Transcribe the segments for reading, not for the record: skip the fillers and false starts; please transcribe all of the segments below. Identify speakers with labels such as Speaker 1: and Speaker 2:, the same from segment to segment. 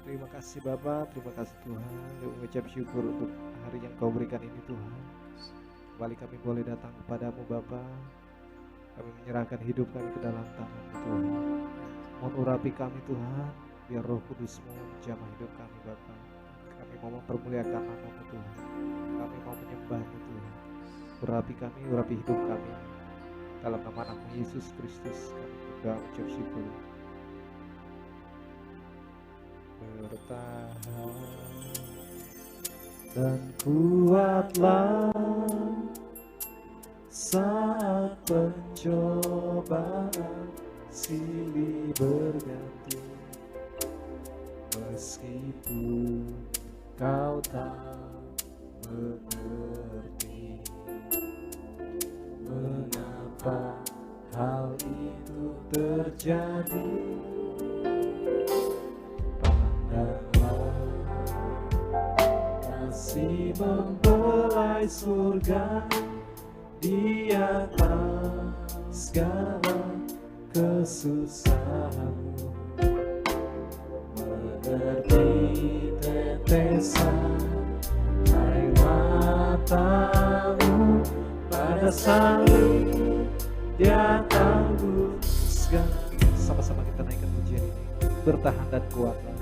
Speaker 1: Terima kasih Bapa, terima kasih Tuhan. Kami mengucap syukur untuk hari yang Kau berikan ini Tuhan. Kembali kami boleh datang kepadamu Bapa. Kami menyerahkan hidup kami ke dalam tangan-Mu Tuhan. Mohon urapi kami Tuhan, biar Roh Kudus-Mu menjamah hidup kami Bapa. Kami mau mempermuliakan nama-Mu Tuhan. Kami mau menyembah-Mu Tuhan. Urapi kami, urapi hidup kami. Dalam nama Anakmu Yesus Kristus kami mengucap syukur. Bertahan dan kuatlah saat pencobaan silih berganti, meskipun kau tak mengerti mengapa hal itu terjadi. Kasih mempelai surga di atas segala kesusahanmu, mengerti tetesan air matamu pada salib, Dia tangguh segala. Sama-sama kita naikkan pujian ini. Bertahan dan kuatlah.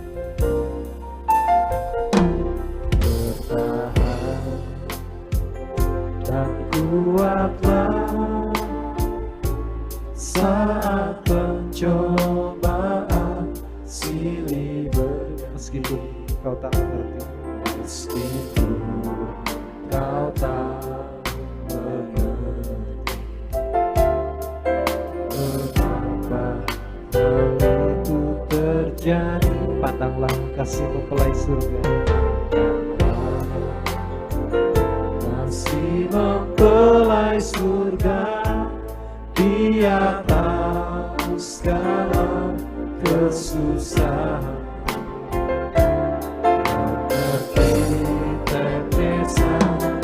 Speaker 1: Bertahan dan kuatlah saat pencobaan silih berganti. Meskipun kau tak mengerti, meskipun kau tak mengerti mengapa hal itu terjadi. Pandanglah kasih mempelai surga, kasih mempelai surga di atas segala kesusahan, mengerti tetesan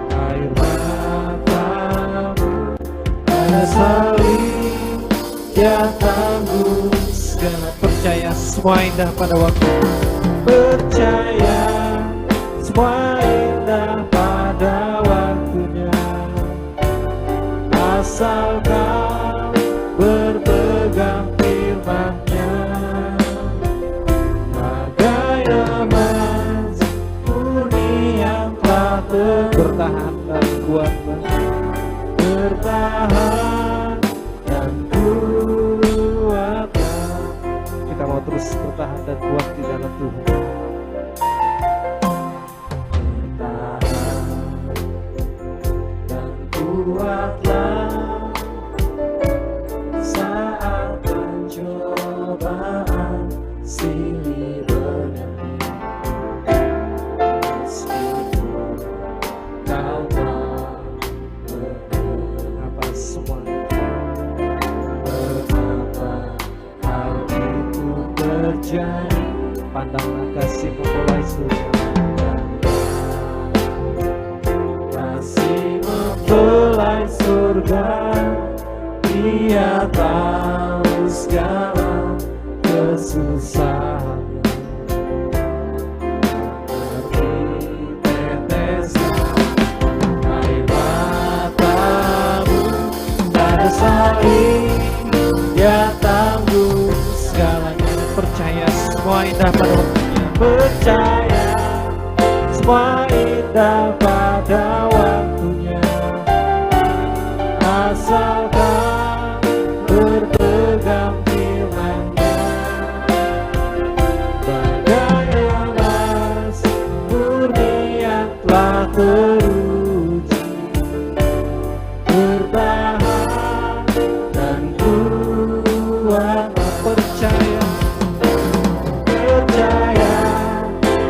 Speaker 1: air matamu pada salib, Dia tangguh segala. Percaya semua indah pada waktu. Percaya semua indah pada waktunya, asal kau berpegang firman-Nya. Bagai emas murni yang telah bertahan dan kuatlah. Bertahan dan kuatlah. Kita mau terus bertahan dan kuat di dalam Tuhan. Kuatlah saat pencobaan silih berganti, meskipun kau tak mengapa semua, mengapa hal itu terjadi. Pandanglah kasih mempelai surga, kasih mempelai surga di atas segala kesusahan, mengerti tetesan air matamu pada salib, Dia tangguh segalanya. Percaya semua indah pada waktunya. Percaya semua indah pada waktunya, asalkan berpegang firman-Nya. Bagai emas murni yang telah teruji, bertahan dan kuat. Percaya, percaya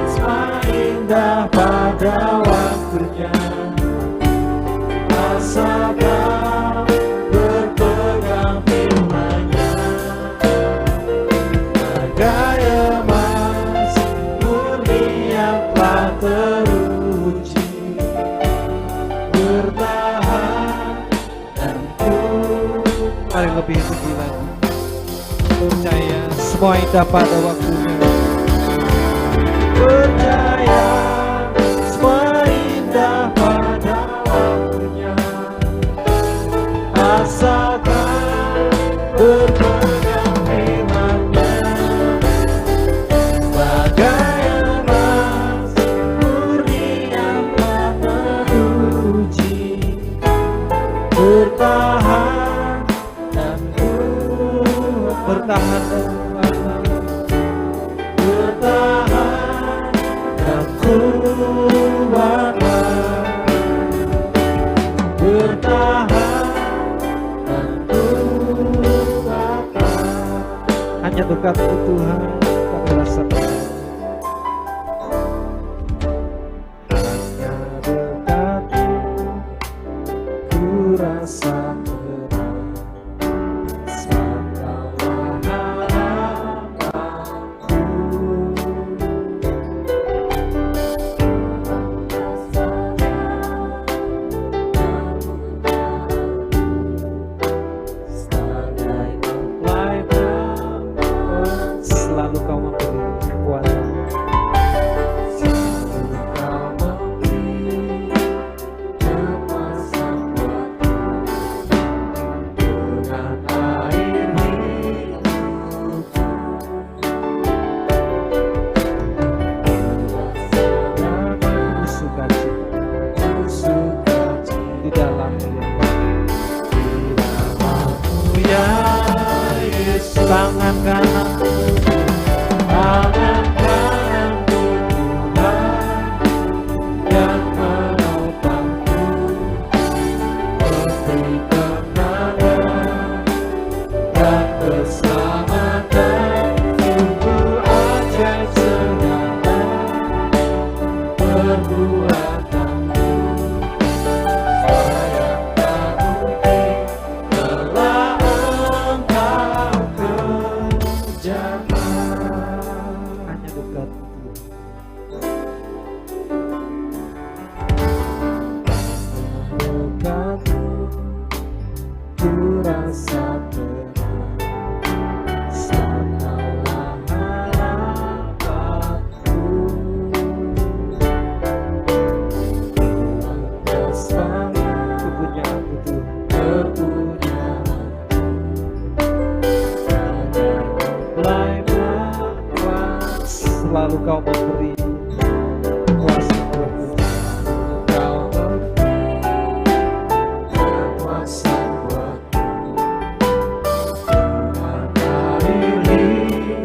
Speaker 1: semua indah pada waktunya, asalkan berpegang firman-Nya. Bagai emas murni yang telah teruji, bertahan dan kuat. Mari lebih tinggi lagi. Percaya semua indah pada waktunya. dekat-Mu Tuhan, kami rasakan. Hanya dekat-Mu, ku rasa tenang. Engkaulah harapanku. Selalu Kau memberi kekuatan. Selalu Kau memberi kemasan buatku. Dengan air hidupku, sukacita di dalammu ya Yesus. Tangan kananmu, tangan kananmu Tuhan, yang menopangku, memberi kemenangan dan keselamatan. Sungguh ajaib segala perbuatanmu, saya tak mungkin telah Engkau kerjakan. Hanya dekat-Mu dekat-Mu, ku rasa tenang. Engkaulah harapanku. Kepunyaanmu Tuhan, kepunyaanmu, mulai berkuasa. Selalu Kau memberi kuasa buatku. Kau memberi kuasa buatku. Dengan air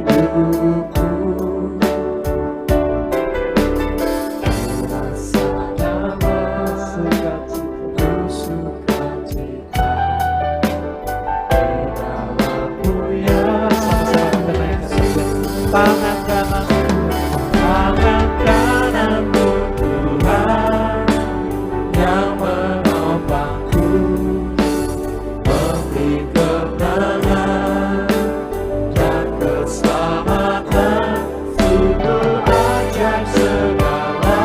Speaker 1: hidupku, rasa damai, sukacita di dalammu ya. Sama-sama kita naikkan tangan kananmu, tangan kananmu Tuhan, yang menopangku, memberi kemenangan dan keselamatan. Sungguh ajaib segala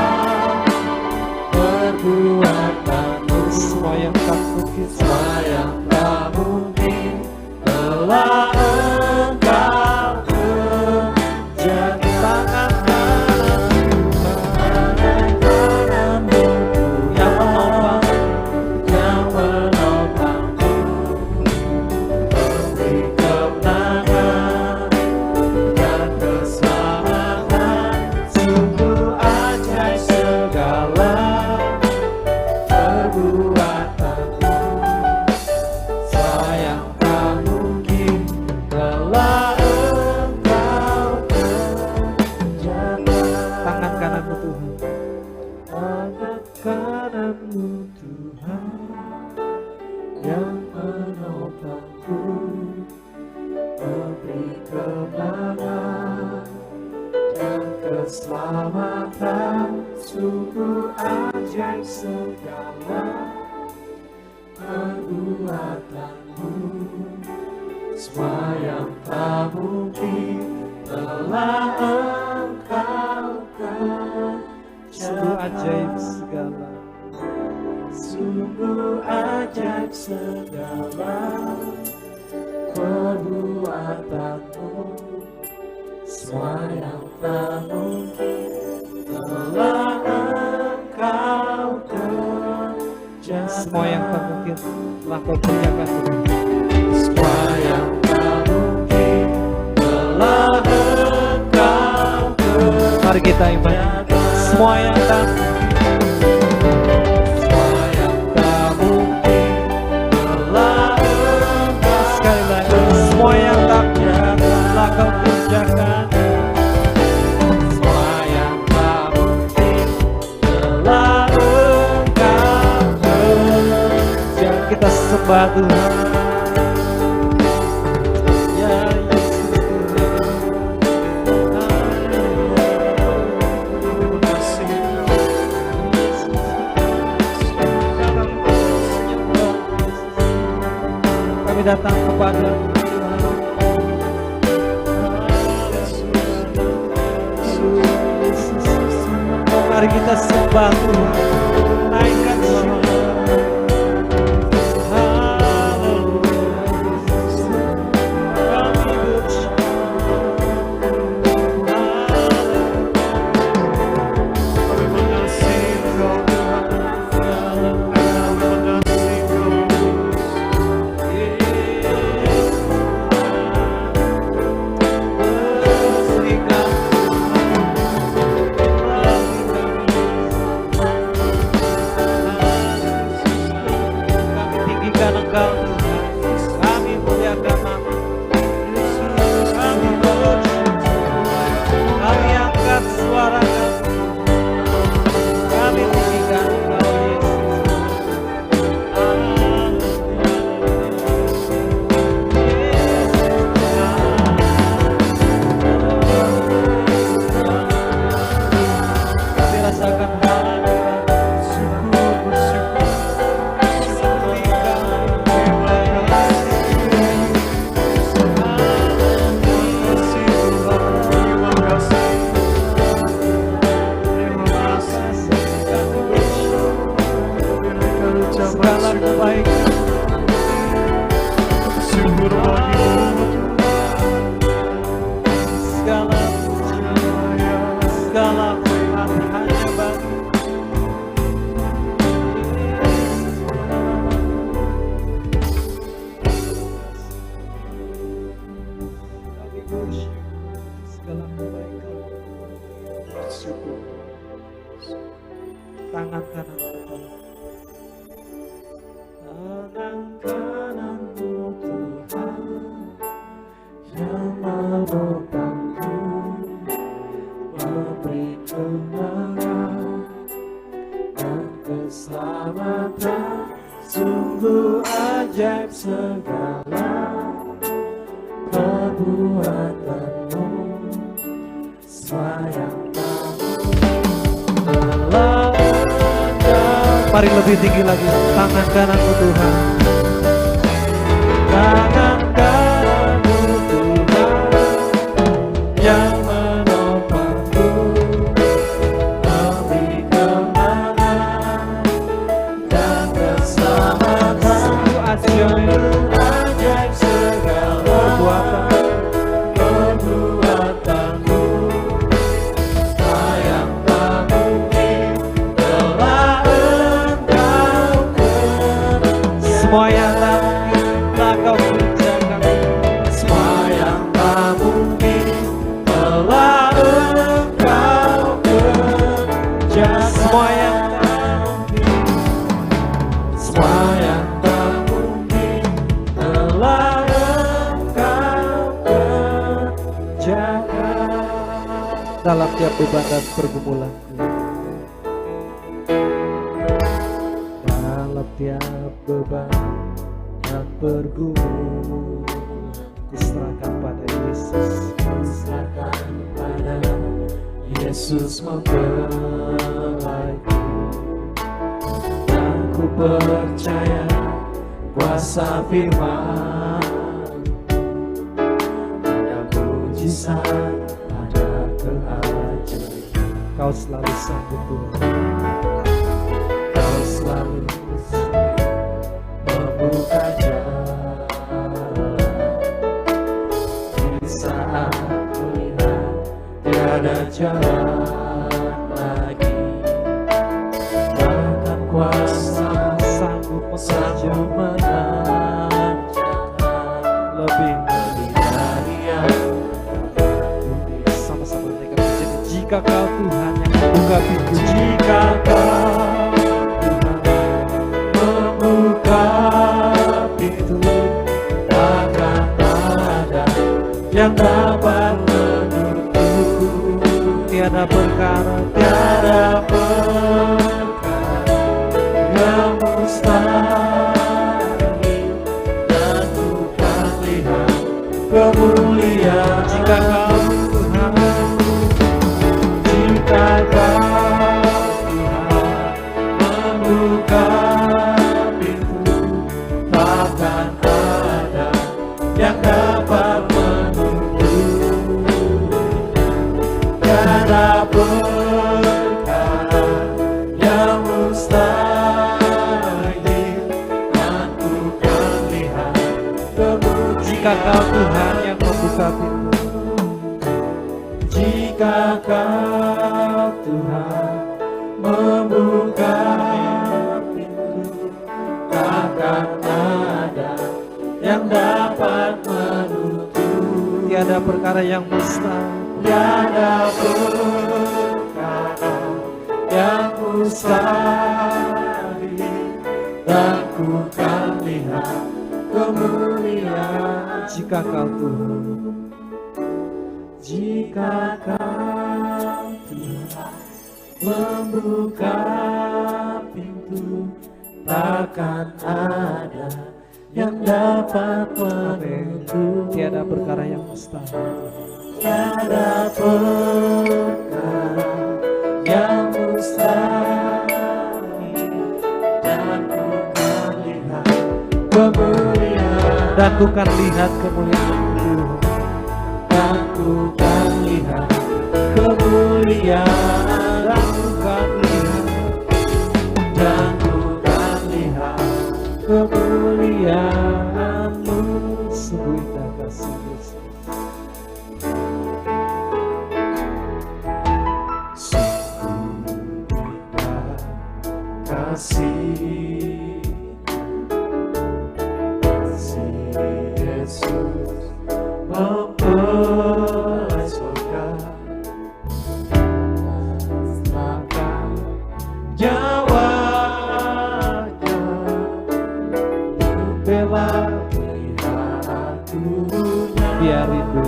Speaker 1: perbuatanmu. Semua yang tak mungkin, semua yang tak mungkin telah Engkau kerjakan. Tangan kananmu yang menopang, yang menopangku, memberi kemenangan dan keselamatan. Sungguh ajaib segala perbuatanmu, sayang tak mungkin telah Engkau kerjakan. Tangan kananmu Tuhan, tangan kananmu Tuhan, yang menopangku, memberi kemenangan dan keselamatan. Sungguh ajaib segala perbuatanmu, semua yang tak mungkin telah Engkau kerjakan. Sungguh ajaib segala, sungguh ajaib segala perbuatanmu, semua yang tak mungkin telah Engkau kerjakan. Semua yang tak mungkin telah Kau kerjakan. Semua yang tak mungkin telah Engkau kerjakan. Mari kita iman. Semua yang tak mungkin, semua yang tak mungkin telah Engkau. Sekali lagi, semua yang tak mungkin telah Kau kerjakan. Semua yang tak mungkin telah Engkau kerjakan. Kita sembah Tuhan. Ya Yesus. datang kepada mari kita sembah Tuhan, naikkan tangan kanan Tuhan yang menopangku, memberi kemenangan dan keselamatan. Sungguh ajaib segala perbuatanmu, sayang mari lebih tinggi lagi, tangan kananmu Tuhan, tangan kananmu Tuhan yang menopangku, memberi kemenangan dan keselamatan. Sungguh ajaib segala perbuatanmu, sayang tak mungkin telah semua yang tak mungkin telah kau kerjakan, semua yang tak mungkin telah engkau kerjakan, semua yang tak mungkin, semua yang tak mungkin telah engkau kerjakan dalam tiap beban dan pergumulanku, dalam tiap beban dan pergumulan, kuserahkan pada Yesus, kuserahkan pada Yesus mempelaiku, dan ku percaya kuasa firman, ada mujizat, ada keajaiban. Kau selalu sanggup Tuhan, Kau selalu membuka jalan di saat melihat tiada jalan lagi. Bahkan kuasa sanggup mengerjakan lebih dari yang sama-sama mereka menjadi. Jika Kau Tuhan yang membuka pintu, jika Kau yang dapat menutup, tiada perkara yang mustahil, dan bukan lihat kemuliaan. Jika Kau Tuhan, jika Kau Tuhan membuka pintu, takkan ada
Speaker 2: membuka pintu, takkan ada yang dapat menutup.
Speaker 1: Tiada perkara yang mustahil,
Speaker 2: tiada perkara yang mustahil, dan ku kan lihat kemuliaan
Speaker 1: jika Kau Tuhan,
Speaker 2: jika Kau Tuhan membuka pintu, takkan ada yang dapat menutup.
Speaker 1: tiada perkara yang mustahil,
Speaker 2: tiada perkara yang mustahil, dan ku kan lihat kemuliaan,
Speaker 1: dan ku kan lihat kemuliaan Tuhan,
Speaker 2: dan ku kan lihat kemuliaan,
Speaker 1: dan ku kan lihat,
Speaker 2: dan ku kan lihat kemuliaan-Mu.
Speaker 1: sungguh indah kasih Yesus.
Speaker 2: Sungguh indah kasih Yesus mempesona, maka nyawanya membela peliharaannya.
Speaker 1: Biar rindu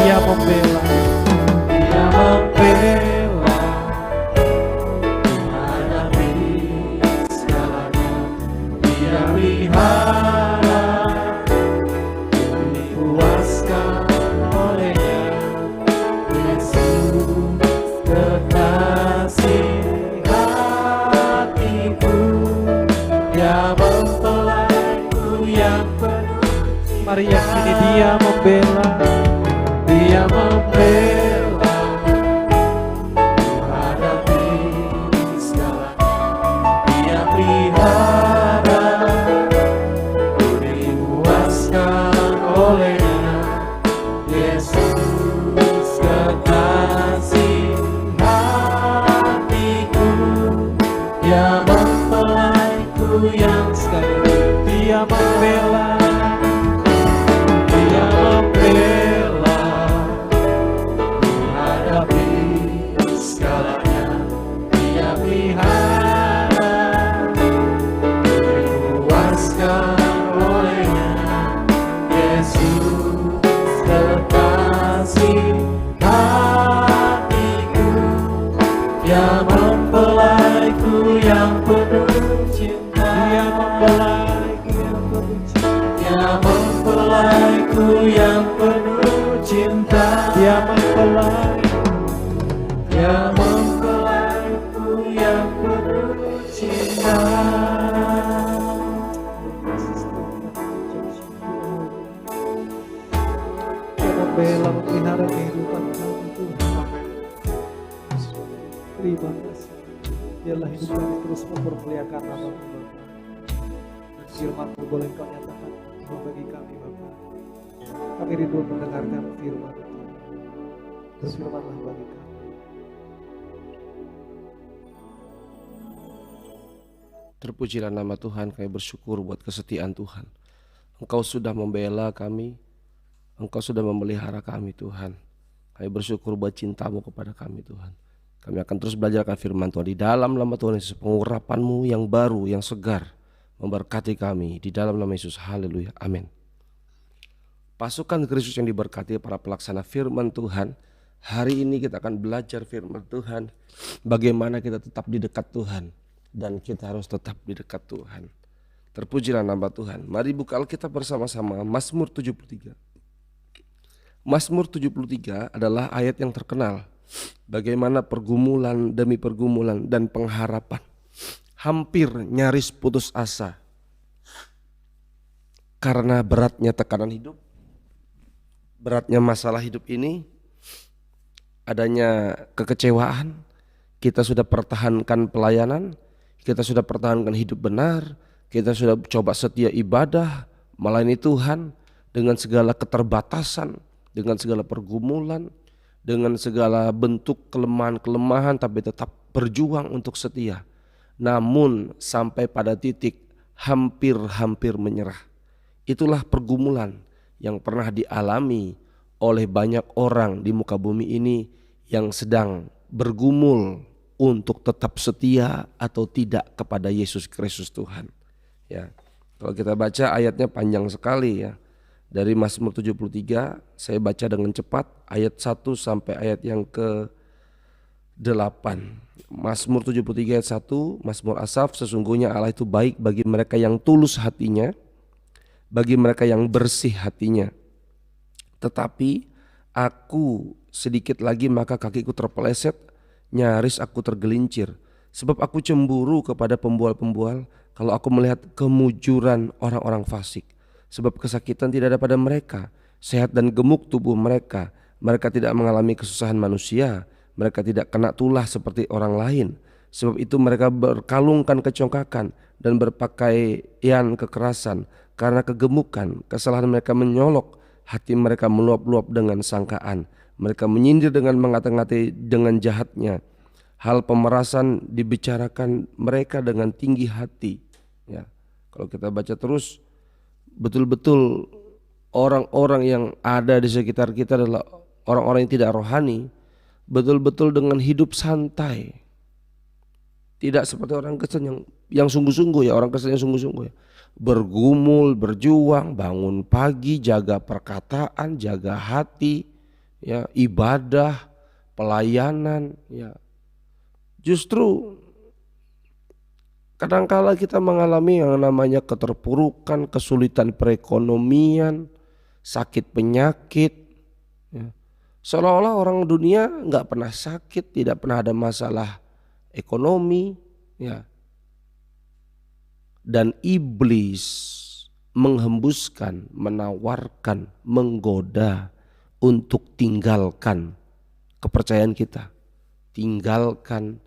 Speaker 1: Dia membela,
Speaker 2: Dia membela, menghadapi segalanya. Dia pelihara, dipuaskan olehnya. Yesus kekasih hatiku, Dia mempelaiku yang penuh.
Speaker 1: mari yakini Dia membela,
Speaker 2: Dia membela, menghadapi segalanya. Dia pelihara, dipuaskan olehnya. Yesus kekasih hatiku, Dia mempelaiku yang sekali.
Speaker 1: Dia membela,
Speaker 2: Dia membela, menghadapi segalanya. Dia pelihara, dipuaskan olehnya. Yesus kekasih hatiku, Dia mempelaiku yang penuh cinta.
Speaker 1: Dia membelaiku yang penuh cinta,
Speaker 2: Dia mempelaiku yang penuh cinta.
Speaker 1: Dia membelaiku,
Speaker 2: Dia mempelaiku yang penuh cinta.
Speaker 1: Dia membela, memelihara kehidupan kami Tuhan. Terima kasih. Biarlah hidup kami terus mempermuliakan nama-Mu Bapa. Dan firman-Mu boleh Kau nyatakan bagi kami Bapa. Kami rindu mendengarkan firman-Mu. Berfirmanlah bagi kami.
Speaker 3: Terpujilah nama Tuhan, kami bersyukur buat kesetiaan Tuhan. Engkau sudah membela kami, Engkau sudah memelihara kami Tuhan. Kami bersyukur buat cinta-Mu kepada kami Tuhan. Kami akan terus belajar akan firman Tuhan di dalam nama Tuhan Yesus. Pengurapan-Mu yang baru, yang segar memberkati kami di dalam nama Yesus. Haleluya, amin. Pasukan Kristus yang diberkati, para pelaksana firman Tuhan, hari ini kita akan belajar firman Tuhan, bagaimana kita tetap di dekat Tuhan. Dan kita harus tetap di dekat Tuhan. Terpujilah nama Tuhan. Mari buka Alkitab bersama-sama Mazmur 73. Mazmur 73 adalah ayat yang terkenal. Bagaimana pergumulan demi pergumulan dan pengharapan hampir nyaris putus asa karena beratnya tekanan hidup, beratnya masalah hidup ini, adanya kekecewaan. Kita sudah pertahankan pelayanan, kita sudah pertahankan hidup benar, kita sudah coba setia ibadah, melayani Tuhan dengan segala keterbatasan, dengan segala pergumulan, dengan segala bentuk kelemahan-kelemahan, tapi tetap berjuang untuk setia. Namun sampai pada titik hampir menyerah. Itulah pergumulan yang pernah dialami oleh banyak orang di muka bumi ini yang sedang bergumul untuk tetap setia atau tidak kepada Yesus Kristus Tuhan. Ya, kalau kita baca ayatnya panjang sekali ya. Dari Mazmur 73, saya baca dengan cepat ayat 1 sampai ayat yang ke-8. Mazmur 73 ayat 1, Mazmur Asaf, sesungguhnya Allah itu baik bagi mereka yang tulus hatinya, bagi mereka yang bersih hatinya. Tetapi aku sedikit lagi maka kakiku terpeleset, nyaris aku tergelincir. Sebab aku cemburu kepada pembual-pembual kalau aku melihat kemujuran orang-orang fasik. Sebab kesakitan tidak ada pada mereka, sehat dan gemuk tubuh mereka. Mereka tidak mengalami kesusahan manusia, mereka tidak kena tulah seperti orang lain. Sebab itu mereka berkalungkan kecongkakan dan berpakaian kekerasan. Karena kegemukan, kesalahan mereka menyolok, hati mereka meluap-luap dengan sangkaan. Mereka menyindir dengan mengata-ngatai dengan jahatnya. Hal pemerasan dibicarakan mereka dengan tinggi hati. Ya, kalau kita baca terus, betul-betul orang-orang yang ada di sekitar kita adalah orang-orang yang tidak rohani, betul-betul dengan hidup santai. Tidak seperti orang Kristen yang sungguh-sungguh ya, orang Kristen yang sungguh-sungguh ya. Bergumul, berjuang, bangun pagi, jaga perkataan, jaga hati, ya, ibadah, pelayanan, ya. Justru kadangkala kita mengalami yang namanya keterpurukan, kesulitan perekonomian, sakit penyakit, ya. Seolah-olah orang dunia nggak pernah sakit, tidak pernah ada masalah ekonomi, ya. Dan iblis menghembuskan, menawarkan, menggoda untuk tinggalkan kepercayaan kita, tinggalkan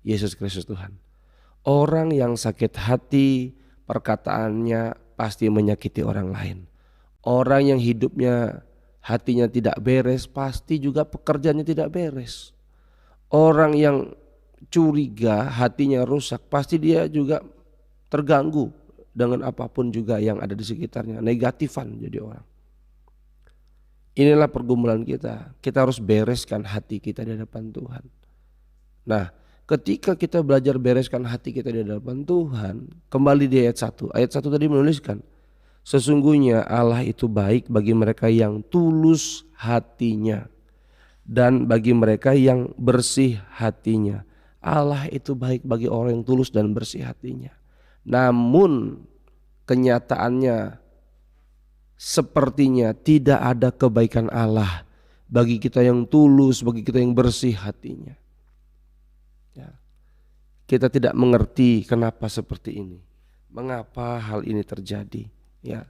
Speaker 3: Yesus Kristus Tuhan. Orang yang sakit hati, perkataannya pasti menyakiti orang lain. Orang yang hidupnya, hatinya tidak beres, pasti juga pekerjaannya tidak beres. Orang yang curiga, hatinya rusak, pasti dia juga terganggu dengan apapun juga yang ada di sekitarnya, negatifan jadi orang. Inilah pergumulan kita. Kita harus bereskan hati kita di hadapan Tuhan. Nah, ketika kita belajar bereskan hati kita di hadapan Tuhan, kembali di ayat 1. Ayat 1 tadi menuliskan, sesungguhnya Allah itu baik bagi mereka yang tulus hatinya dan bagi mereka yang bersih hatinya. Allah itu baik bagi orang yang tulus dan bersih hatinya. Namun kenyataannya sepertinya tidak ada kebaikan Allah bagi kita yang tulus, bagi kita yang bersih hatinya. Ya. Kita tidak mengerti kenapa seperti ini, mengapa hal ini terjadi. Ya.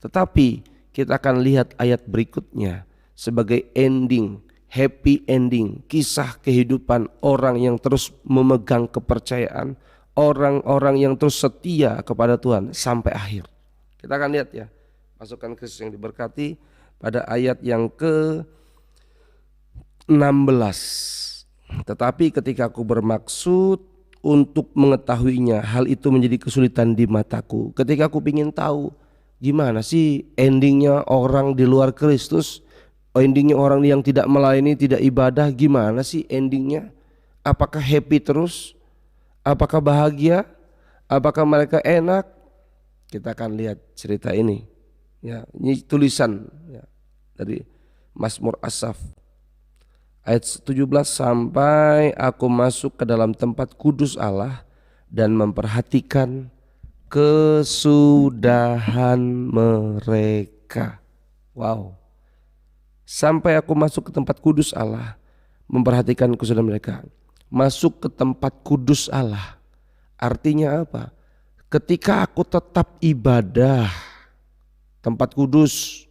Speaker 3: Tetapi kita akan lihat ayat berikutnya sebagai ending, happy ending, kisah kehidupan orang yang terus memegang kepercayaan, orang-orang yang terus setia kepada Tuhan sampai akhir. Kita akan lihat ya, pasukan Kristus yang diberkati pada ayat yang ke-16. Tetapi ketika aku bermaksud untuk mengetahuinya, hal itu menjadi kesulitan di mataku. Ketika aku ingin tahu gimana sih endingnya orang di luar Kristus, endingnya orang yang tidak melayani, tidak ibadah, gimana sih endingnya? Apakah happy terus? Apakah bahagia? Apakah mereka enak? Kita akan lihat cerita ini. Ya, ini tulisan ya, dari Mazmur Asaf ayat 17, sampai aku masuk ke dalam tempat kudus Allah dan memperhatikan kesudahan mereka. Wow. Sampai aku masuk ke tempat kudus Allah, memperhatikan kesudahan mereka. Masuk ke tempat kudus Allah Artinya apa? Ketika aku tetap ibadah, tempat kudus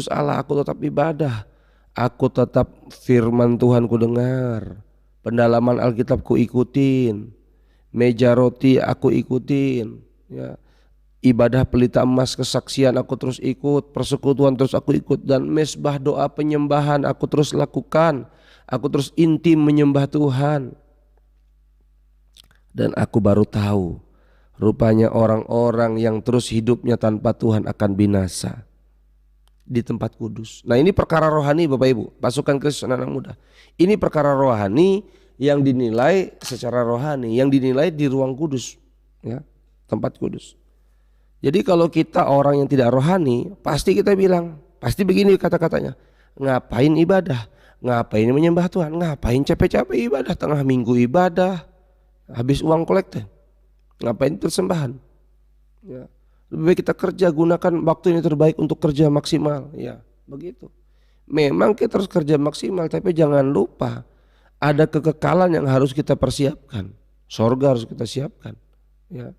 Speaker 3: Allah, aku tetap ibadah, aku tetap firman Tuhan ku dengar, pendalaman Alkitab ku ikutin, meja roti aku ikutin, ya. Ibadah pelita emas kesaksian aku terus ikut, persekutuan terus aku ikut, dan mesbah doa penyembahan aku terus lakukan, aku terus intim menyembah Tuhan. Dan aku baru tahu, rupanya orang-orang yang terus hidupnya tanpa Tuhan akan binasa di tempat kudus. Nah, ini perkara rohani Bapak Ibu, pasukan Kristus anak-anak muda. Ini perkara rohani yang dinilai secara rohani, yang dinilai di ruang kudus, ya, tempat kudus. Jadi kalau kita orang yang tidak rohani, pasti kita bilang, pasti begini kata-katanya, ngapain ibadah, ngapain menyembah Tuhan, ngapain capek-capek ibadah, tengah minggu ibadah, habis uang kolektor, ngapain persembahan, ya. Lebih baik kita kerja, gunakan waktu ini terbaik untuk kerja maksimal, ya begitu. Memang kita harus kerja maksimal, tapi jangan lupa ada kekekalan yang harus kita persiapkan, sorga harus kita siapkan, ya.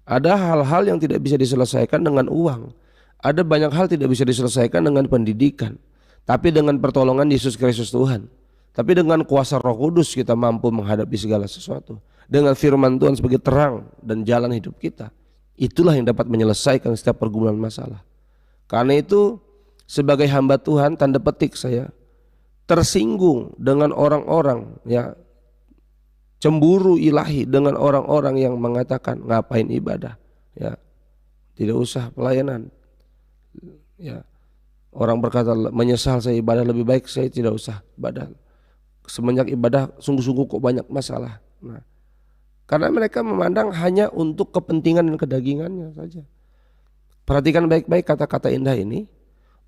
Speaker 3: Ada hal-hal yang tidak bisa diselesaikan dengan uang, ada banyak hal tidak bisa diselesaikan dengan pendidikan, tapi dengan pertolongan Yesus Kristus Tuhan. Tapi dengan kuasa Roh Kudus kita mampu menghadapi segala sesuatu. Dengan firman Tuhan sebagai terang dan jalan hidup kita, itulah yang dapat menyelesaikan setiap pergumulan masalah. Karena itu sebagai hamba Tuhan, tanda petik saya tersinggung dengan orang-orang, ya, cemburu ilahi dengan orang-orang yang mengatakan ngapain ibadah, ya, tidak usah pelayanan, ya. Orang berkata menyesal saya ibadah, lebih baik saya tidak usah ibadah. Semenjak ibadah sungguh-sungguh kok banyak masalah. Nah, karena mereka memandang hanya untuk kepentingan dan kedagingannya saja. Perhatikan baik-baik kata-kata indah ini,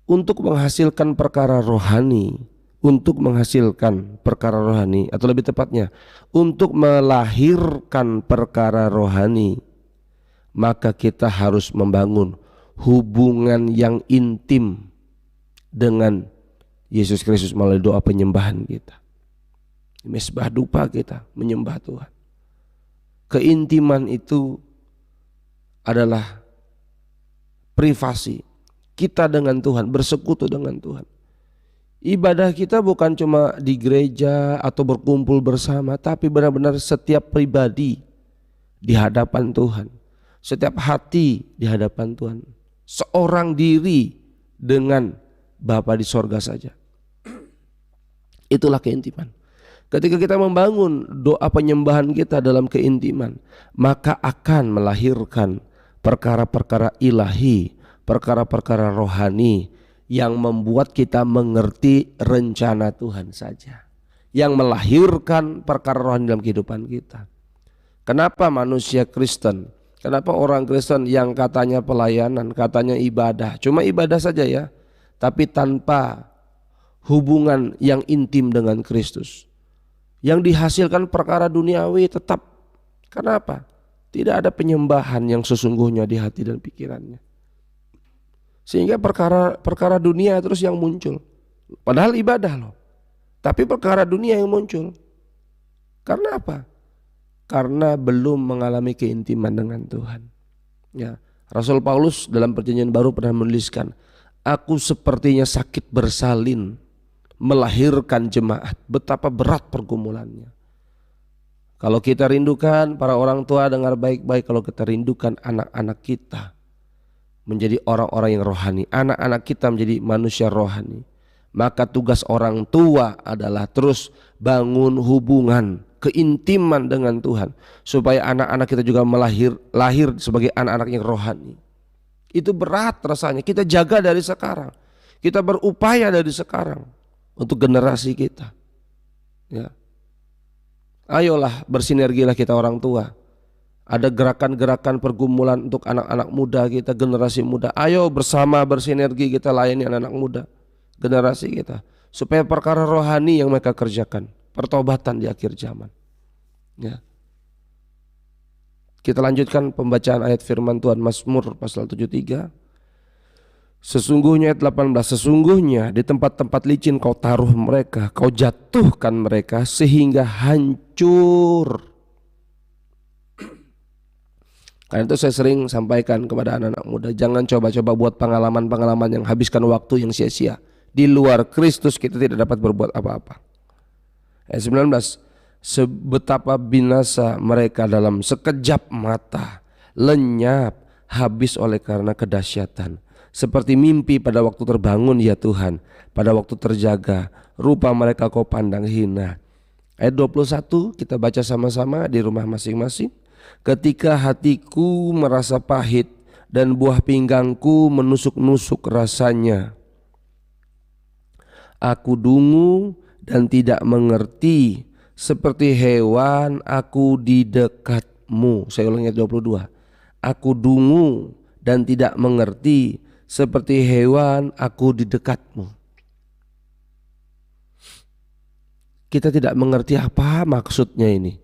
Speaker 3: untuk menghasilkan perkara rohani, untuk menghasilkan perkara rohani, atau lebih tepatnya untuk melahirkan perkara rohani, maka kita harus membangun hubungan yang intim dengan Yesus Kristus melalui doa penyembahan kita, mesbah dupa kita menyembah Tuhan. Keintiman itu adalah privasi kita dengan Tuhan, bersekutu dengan Tuhan. Ibadah kita bukan cuma di gereja atau berkumpul bersama, tapi benar-benar setiap pribadi di hadapan Tuhan, setiap hati di hadapan Tuhan, seorang diri dengan Bapa di sorga saja. Itulah keintiman. Ketika kita membangun doa penyembahan kita dalam keintiman, maka akan melahirkan perkara-perkara ilahi, perkara-perkara rohani yang membuat kita mengerti rencana Tuhan saja, yang melahirkan perkara rohani dalam kehidupan kita. Kenapa manusia Kristen, kenapa orang Kristen yang katanya pelayanan, katanya ibadah, cuma ibadah saja ya, tapi tanpa hubungan yang intim dengan Kristus, yang dihasilkan perkara duniawi tetap. Kenapa? Tidak ada penyembahan yang sesungguhnya di hati dan pikirannya, sehingga perkara dunia terus yang muncul. Padahal ibadah loh, tapi perkara dunia yang muncul. Karena apa? Karena belum mengalami keintiman dengan Tuhan, ya. Rasul Paulus dalam Perjanjian Baru pernah menuliskan, aku sepertinya sakit bersalin melahirkan jemaat, betapa berat pergumulannya. Kalau kita rindukan, para orang tua dengar baik-baik, kalau kita rindukan anak-anak kita menjadi orang-orang yang rohani, anak-anak kita menjadi manusia rohani, maka tugas orang tua adalah terus bangun hubungan, keintiman dengan Tuhan, supaya anak-anak kita juga lahir sebagai anak-anak yang rohani. Itu berat rasanya, kita jaga dari sekarang, kita berupaya dari sekarang untuk generasi kita, ya. Ayolah bersinergilah kita orang tua. Ada gerakan-gerakan pergumulan untuk anak-anak muda kita, generasi muda. Ayo bersama bersinergi kita layani anak-anak muda, generasi kita, supaya perkara rohani yang mereka kerjakan, pertobatan di akhir zaman, ya. Kita lanjutkan pembacaan ayat firman Tuhan, Mazmur pasal 73. Sesungguhnya ayat 18, sesungguhnya di tempat-tempat licin kau taruh mereka, kau jatuhkan mereka sehingga hancur. Karena itu saya sering sampaikan kepada anak-anak muda, jangan coba-coba buat pengalaman-pengalaman yang habiskan waktu yang sia-sia. Di luar Kristus kita tidak dapat berbuat apa-apa. Ayat 19, sebetapa binasa mereka dalam sekejap mata, lenyap, habis oleh karena kedahsyatan. Seperti mimpi pada waktu terbangun ya Tuhan, pada waktu terjaga, rupa mereka kau pandang hina. Ayat 21 kita baca sama-sama di rumah masing-masing. Ketika hatiku merasa pahit dan buah pinggangku menusuk-nusuk rasanya, aku dungu dan tidak mengerti, seperti hewan aku di dekatmu. Saya ulangi ayat 22. Aku dungu dan tidak mengerti, seperti hewan aku di dekatmu. Kita tidak mengerti apa maksudnya ini.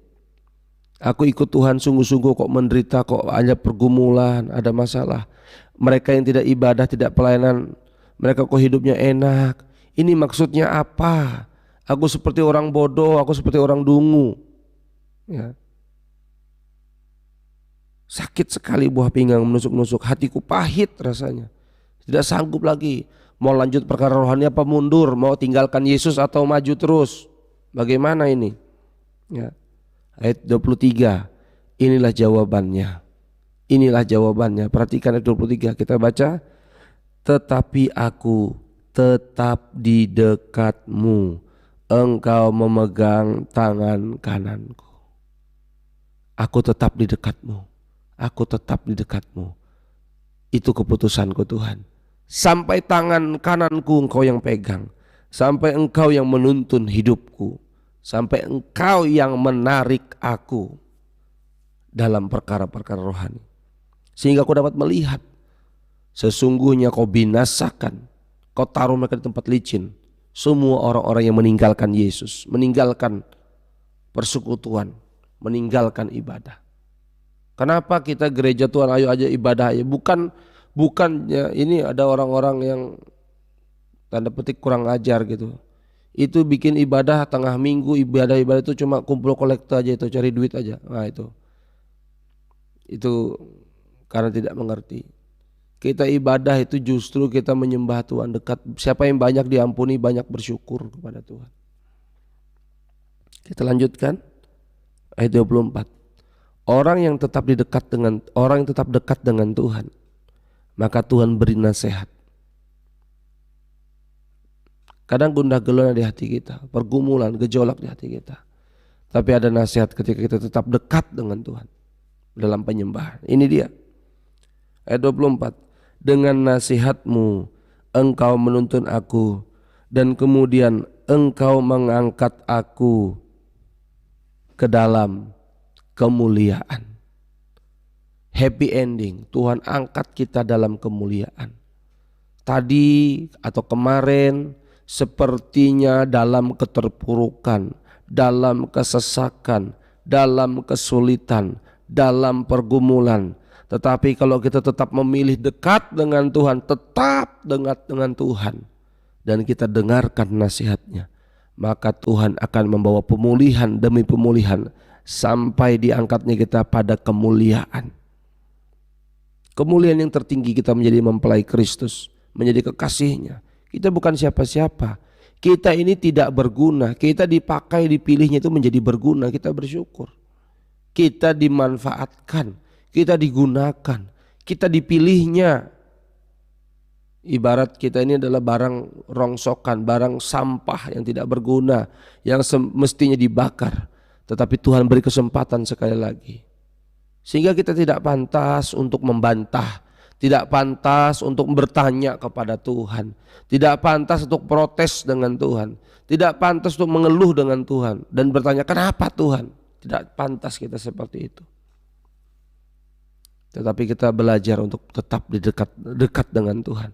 Speaker 3: Aku ikut Tuhan sungguh-sungguh kok menderita, kok hanya pergumulan, ada masalah. Mereka yang tidak ibadah, tidak pelayanan, mereka kok hidupnya enak. Ini maksudnya apa? Aku seperti orang bodoh, aku seperti orang dungu. Ya. Sakit sekali buah pinggang menusuk-nusuk, hatiku pahit rasanya. Tidak sanggup lagi, mau lanjut perkara rohani apa mundur, mau tinggalkan Yesus atau maju terus. Bagaimana ini? Ya. Ayat 23, inilah jawabannya. Inilah jawabannya. Perhatikan ayat 23, kita baca. Tetapi aku tetap di dekatmu, engkau memegang tangan kananku. Aku tetap di dekatmu, aku tetap di dekatmu. Itu keputusanku Tuhan. Sampai tangan kananku engkau yang pegang, sampai engkau yang menuntun hidupku, sampai engkau yang menarik aku dalam perkara-perkara rohani. Sehingga aku dapat melihat, sesungguhnya kau binasakan, kau taruh mereka di tempat licin, semua orang-orang yang meninggalkan Yesus, meninggalkan persekutuan, meninggalkan ibadah. Kenapa kita gereja Tuhan ayo aja ibadah aja? Bukan ya, ini ada orang-orang yang tanda petik kurang ajar gitu. Itu bikin ibadah tengah minggu, ibadah itu cuma kumpul kolektor aja, itu cari duit aja. Nah itu karena tidak mengerti. Kita ibadah itu justru kita menyembah Tuhan dekat. Siapa yang banyak diampuni, banyak bersyukur kepada Tuhan. Kita lanjutkan ayat 24. Orang yang tetap dekat dengan Tuhan, maka Tuhan beri nasihat. Kadang gundah gulana di hati kita, pergumulan, gejolak di hati kita. Tapi ada nasihat ketika kita tetap dekat dengan Tuhan dalam penyembahan. Ini dia. Ayat 24. Dengan nasihatmu engkau menuntun aku, dan kemudian engkau mengangkat aku ke dalam kemuliaan. Happy ending. Tuhan angkat kita dalam kemuliaan. Tadi atau kemarin sepertinya dalam keterpurukan, dalam kesesakan, dalam kesulitan, dalam pergumulan. Tetapi kalau kita tetap memilih dekat dengan Tuhan, tetap dekat dengan Tuhan, dan kita dengarkan nasihatnya, maka Tuhan akan membawa pemulihan demi pemulihan sampai diangkatnya kita pada kemuliaan. Kemuliaan yang tertinggi, kita menjadi mempelai Kristus, menjadi kekasihnya. Kita bukan siapa-siapa. Kita ini tidak berguna. Kita dipakai, dipilihnya itu menjadi berguna. Kita bersyukur. Kita dimanfaatkan, kita digunakan, kita dipilihnya. Ibarat kita ini adalah barang rongsokan, barang sampah yang tidak berguna, yang semestinya dibakar. Tetapi Tuhan beri kesempatan sekali lagi. Sehingga kita tidak pantas untuk membantah, tidak pantas untuk bertanya kepada Tuhan, tidak pantas untuk protes dengan Tuhan, tidak pantas untuk mengeluh dengan Tuhan dan bertanya kenapa Tuhan. Tidak pantas kita seperti itu. Tetapi kita belajar untuk tetap dekat dengan Tuhan.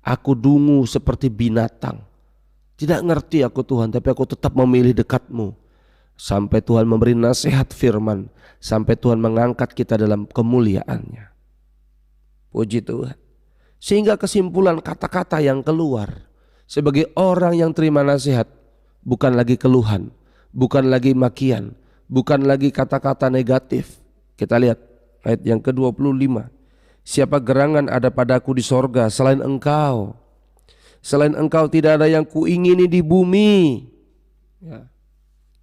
Speaker 3: Aku dungu seperti binatang, tidak ngerti aku Tuhan, tapi aku tetap memilih dekatmu. Sampai Tuhan memberi nasihat firman, sampai Tuhan mengangkat kita dalam kemuliaannya. Puji Tuhan. Sehingga kesimpulan kata-kata yang keluar sebagai orang yang terima nasihat, bukan lagi keluhan, bukan lagi makian, bukan lagi kata-kata negatif. Kita lihat Ayat yang ke-25. Siapa gerangan ada padaku di sorga selain Engkau? Selain Engkau tidak ada yang kuingini di bumi. Ya.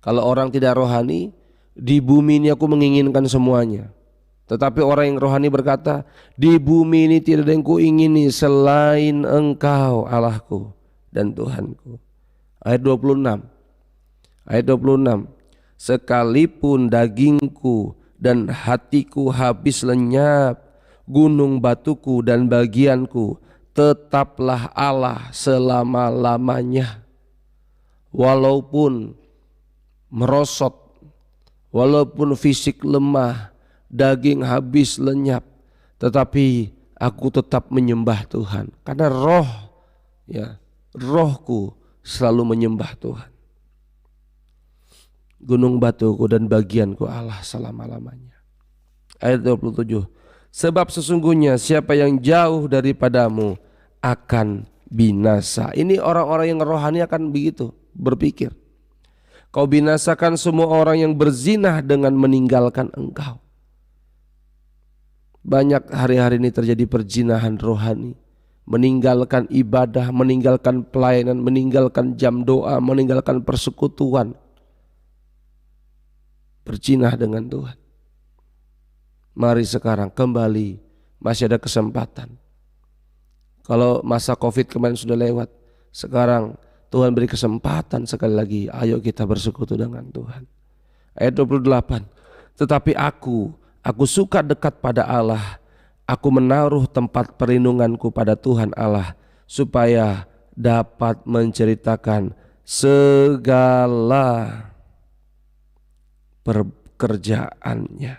Speaker 3: Kalau orang tidak rohani, di bumi ini aku menginginkan semuanya. Tetapi orang yang rohani berkata, di bumi ini tidak ada yang kuingini selain Engkau, Allahku dan Tuhanku. Ayat 26. Ayat 26. Sekalipun dagingku dan hatiku habis lenyap, gunung batuku dan bagianku, tetaplah Allah selama-lamanya. Walaupun merosot, walaupun fisik lemah, daging habis lenyap, tetapi aku tetap menyembah Tuhan. Karena rohku selalu menyembah Tuhan. Gunung batuku dan bagianku Allah selama-lamanya. Ayat 27. Sebab sesungguhnya siapa yang jauh daripadamu akan binasa. Ini orang-orang yang rohani akan begitu berpikir. Kau binasakan semua orang yang berzinah dengan meninggalkan Engkau. Banyak hari-hari ini terjadi perzinahan rohani. Meninggalkan ibadah, meninggalkan pelayanan, meninggalkan jam doa, meninggalkan persekutuan. Berzinah dengan Tuhan. Mari sekarang kembali, masih ada kesempatan. Kalau masa COVID kemarin sudah lewat, sekarang Tuhan beri kesempatan sekali lagi. Ayo kita bersekutu dengan Tuhan. Ayat 28. Tetapi aku suka dekat pada Allah. Aku menaruh tempat perlindunganku pada Tuhan Allah, supaya dapat menceritakan segala pekerjaannya.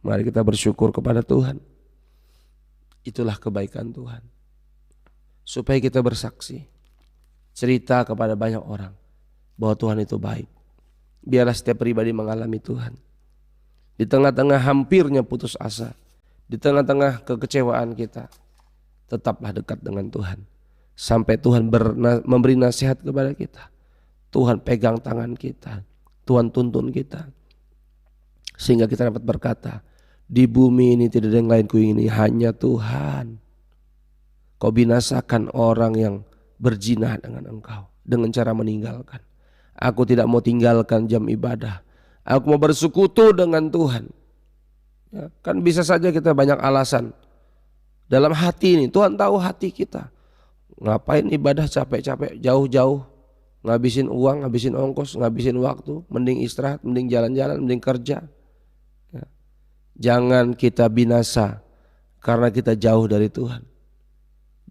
Speaker 3: Mari kita bersyukur kepada Tuhan. Itulah kebaikan Tuhan. Supaya kita bersaksi, cerita kepada banyak orang bahwa Tuhan itu baik. Biarlah setiap pribadi mengalami Tuhan. Di tengah-tengah hampirnya putus asa, di tengah-tengah kekecewaan kita, tetaplah dekat dengan Tuhan. Sampai Tuhan memberi nasihat kepada kita. Tuhan pegang tangan kita, Tuhan tuntun kita, sehingga kita dapat berkata, di bumi ini tidak ada yang lain kuingini, hanya Tuhan. Kau binasakan orang yang berzina dengan Engkau, dengan cara meninggalkan. Aku tidak mau tinggalkan jam ibadah, aku mau bersekutu dengan Tuhan. Ya, kan bisa saja kita banyak alasan dalam hati ini. Tuhan tahu hati kita. Ngapain ibadah capek-capek jauh-jauh, ngabisin uang, ngabisin ongkos, ngabisin waktu, mending istirahat, mending jalan-jalan, mending kerja. Ya. Jangan kita binasa karena kita jauh dari Tuhan.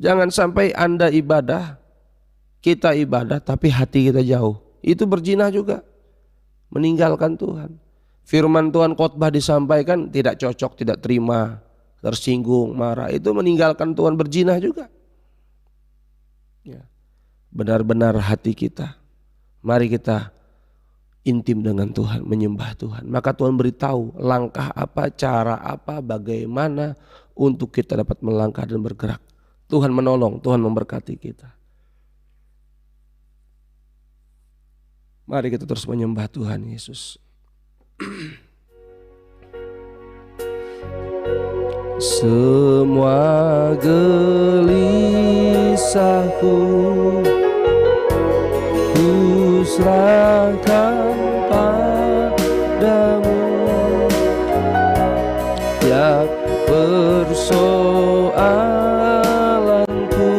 Speaker 3: Jangan sampai Anda ibadah, kita ibadah tapi hati kita jauh. Itu berzina juga, meninggalkan Tuhan. Firman Tuhan khotbah disampaikan tidak cocok, tidak terima, tersinggung, marah, itu meninggalkan Tuhan, berzina juga. Ya. Benar-benar hati kita, mari kita intim dengan Tuhan, menyembah Tuhan. Maka Tuhan beritahu langkah apa, cara apa, bagaimana untuk kita dapat melangkah dan bergerak. Tuhan menolong, Tuhan memberkati kita. Mari kita terus menyembah Tuhan Yesus. Semua gelisahku ku serahkan padamu, tiap persoalanku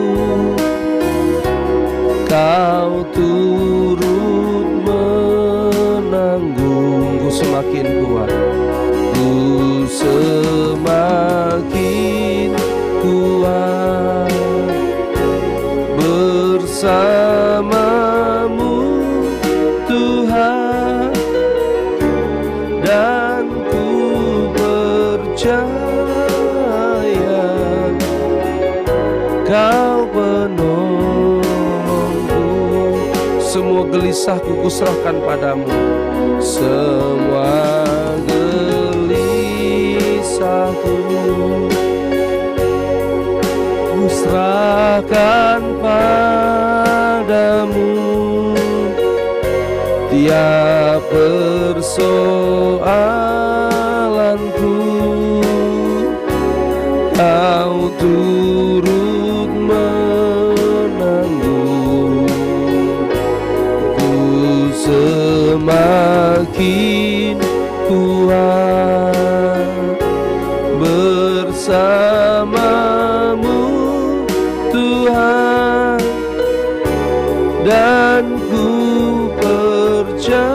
Speaker 3: Kau turut menanggung. Ku semakin kuat, ku semakin kuat bersamamu Tuhan, dan ku percaya Kau penolongku. Semua gelisahku kuserahkan padamu, semua gelisahku kuserahkan padamu, tiap persoalanku turut menanggung, ku semakin kuat bersamamu Tuhan, dan ku percaya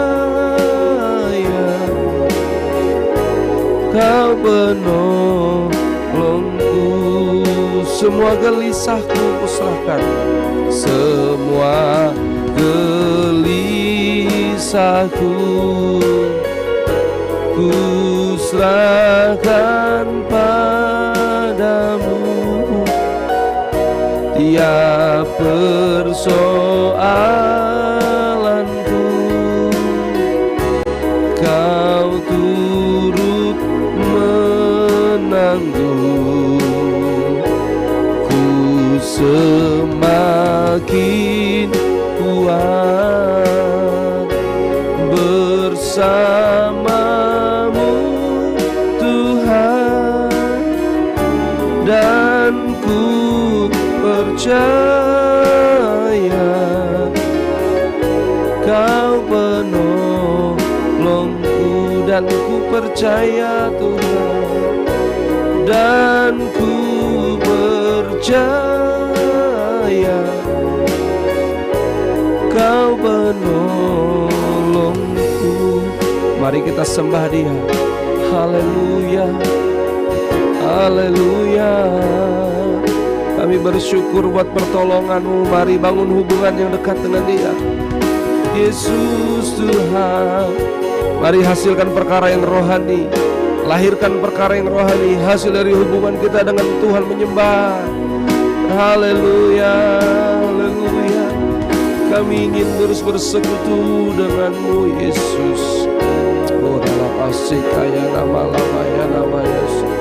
Speaker 3: Kau penolongku. Semua gelisahku kuserahkan, semua gelisahku ku serahkan padamu. Tiap persoalanku Kau turut menanggung, ku semakin kuat bersamamu Tuhan, dan ku percaya Kau penolongku, dan ku percaya Tuhan, dan ku percaya Kau penolongku. Mari kita sembah Dia. Haleluya, haleluya. Kami bersyukur buat pertolongan-Mu. Mari bangun hubungan yang dekat dengan Dia. Yesus Tuhan, mari hasilkan perkara yang rohani, lahirkan perkara yang rohani, hasil dari hubungan kita dengan Tuhan menyembah. Haleluya, haleluya. Kami ingin terus bersekutu dengan-Mu Yesus. Ora lapasi kaya nama-nama ya nama Yesus.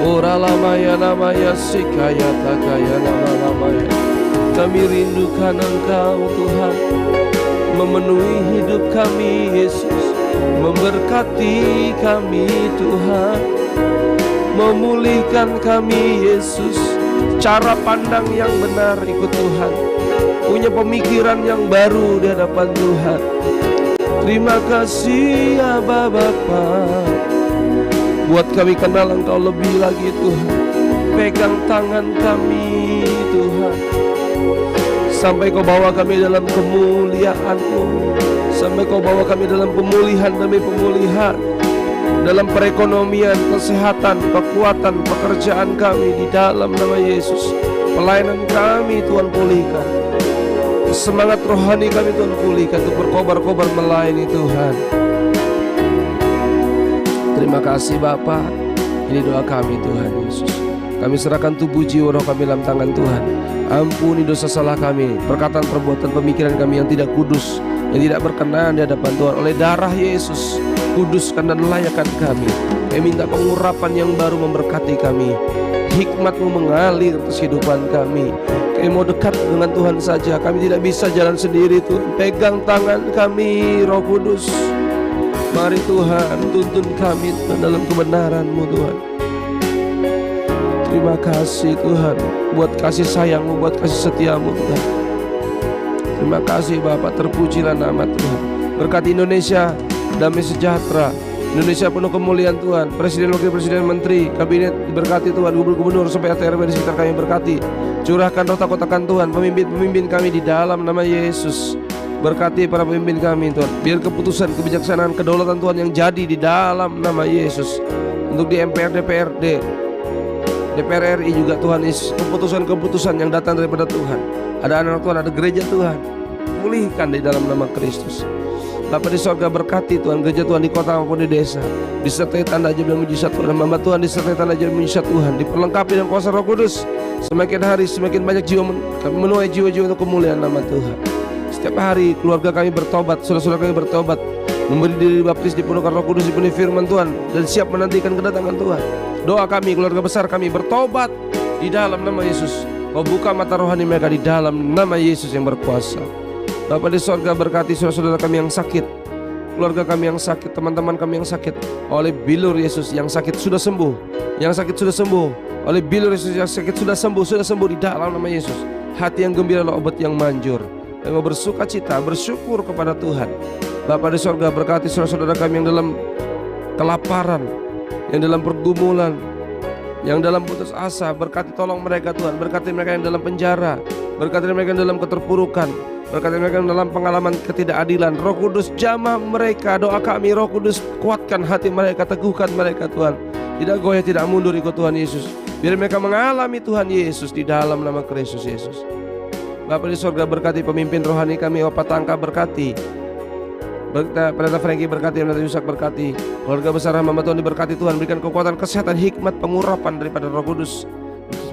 Speaker 3: Ora lama ya nama ya sikaya takaya nama-nama ya. Kami rindukan Engkau Tuhan, memenuhi hidup kami Yesus, memberkati kami Tuhan, memulihkan kami Yesus. Cara pandang yang benar ikut Tuhan, punya pemikiran yang baru di hadapan Tuhan. Terima kasih ya Bapa, buat kami kenal Engkau lebih lagi Tuhan. Pegang tangan kami Tuhan, sampai Kau bawa kami dalam kemuliaan-Mu, sampai Kau bawa kami dalam pemulihan demi pemulihan, dalam perekonomian, kesehatan, kekuatan, pekerjaan kami di dalam nama Yesus. Pelayanan kami Tuhan pulihkan, semangat rohani kami Tuhan pulihkan untuk berkobar-kobar melayani Tuhan. Terima kasih Bapa. Ini doa kami Tuhan Yesus. Kami serahkan tubuh jiwa roh kami dalam tangan Tuhan. Ampuni dosa salah kami, perkataan, perbuatan, pemikiran kami yang tidak kudus, yang tidak berkenan di hadapan Tuhan. Oleh darah Yesus, kuduskan dan layakkan kami. Kami minta pengurapan yang baru memberkati kami, hikmat-Mu mengalir atas kehidupan kami. Kami mau dekat dengan Tuhan saja. Kami tidak bisa jalan sendiri Tuhan. Pegang tangan kami Roh Kudus. Mari Tuhan, tuntun kami Tuhan dalam kebenaran-Mu Tuhan. Terima kasih Tuhan buat kasih sayang-Mu, buat kasih setia-Mu Tuhan. Terima kasih Bapa, terpujilah nama Tuhan. Berkati Indonesia, damai sejahtera. Indonesia penuh kemuliaan Tuhan. Presiden, wakil presiden, menteri, kabinet diberkati Tuhan. Gubernur sampai RT/RW di sekitar kami berkati. Curahkan roh kotakan Tuhan, pemimpin-pemimpin kami di dalam nama Yesus. Berkati para pemimpin kami Tuhan. Biar keputusan, kebijaksanaan, kedaulatan Tuhan yang jadi di dalam nama Yesus. Untuk di MPR, DPRD, DPR RI juga Tuhan Yesus. Keputusan-keputusan yang datang daripada Tuhan. Ada anak Tuhan, ada gereja Tuhan. Pulihkan di dalam nama Kristus. Bapa di sorga, berkati Tuhan gereja Tuhan di kota maupun di desa. Disertai tanda ajaib dan mujizat Tuhan. Hamba Tuhan disertai tanda ajaib dan mujizat Tuhan. Diperlengkapi dengan kuasa Roh Kudus. Semakin hari semakin banyak jiwa kami menuai jiwa-jiwa untuk kemuliaan nama Tuhan. Setiap hari keluarga kami bertobat, saudara-saudara kami bertobat, memberi diri baptis, dipenuhkan Roh Kudus, dipenuhi firman Tuhan, dan siap menantikan kedatangan Tuhan. Doa kami, keluarga besar kami bertobat di dalam nama Yesus. Kau buka mata rohani mereka di dalam nama Yesus yang berkuasa. Bapa di sorga, berkati saudara-saudara kami yang sakit, keluarga kami yang sakit, teman-teman kami yang sakit. Oleh bilur Yesus, yang sakit sudah sembuh, yang sakit sudah sembuh, Oleh bilur Yesus yang sakit sudah sembuh di dalam nama Yesus. Hati yang gembira adalah obat yang manjur. Kami mau bersuka cita, bersyukur kepada Tuhan. Bapa di sorga, berkati saudara-saudara kami yang dalam kelaparan, yang dalam pergumulan, yang dalam putus asa. Berkati tolong mereka Tuhan. Berkati mereka yang dalam penjara, berkati mereka yang dalam keterpurukan, berkati mereka yang dalam pengalaman ketidakadilan. Roh Kudus jamah mereka. Doa kami, Roh Kudus kuatkan hati mereka, teguhkan mereka Tuhan. Tidak goyah, tidak mundur ikut Tuhan Yesus. Biar mereka mengalami Tuhan Yesus di dalam nama Kristus Yesus. Bapa di sorga, berkati pemimpin rohani kami, Opa Tangka berkati, Pendeta Frankie berkati, Pendeta Yusak berkati, keluarga besar hamba Tuhan diberkati Tuhan. Berikan kekuatan, kesehatan, hikmat, pengurapan daripada Roh Kudus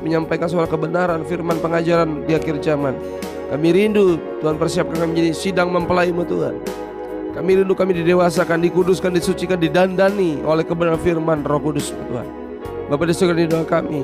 Speaker 3: menyampaikan suara kebenaran, firman, pengajaran di akhir zaman. Kami rindu Tuhan, persiapkan kami menjadi sidang mempelai-Mu Tuhan. Kami rindu kami didewasakan, dikuduskan, disucikan, didandani oleh kebenaran firman Roh Kudus Tuhan. Bapa di surga, doa kami,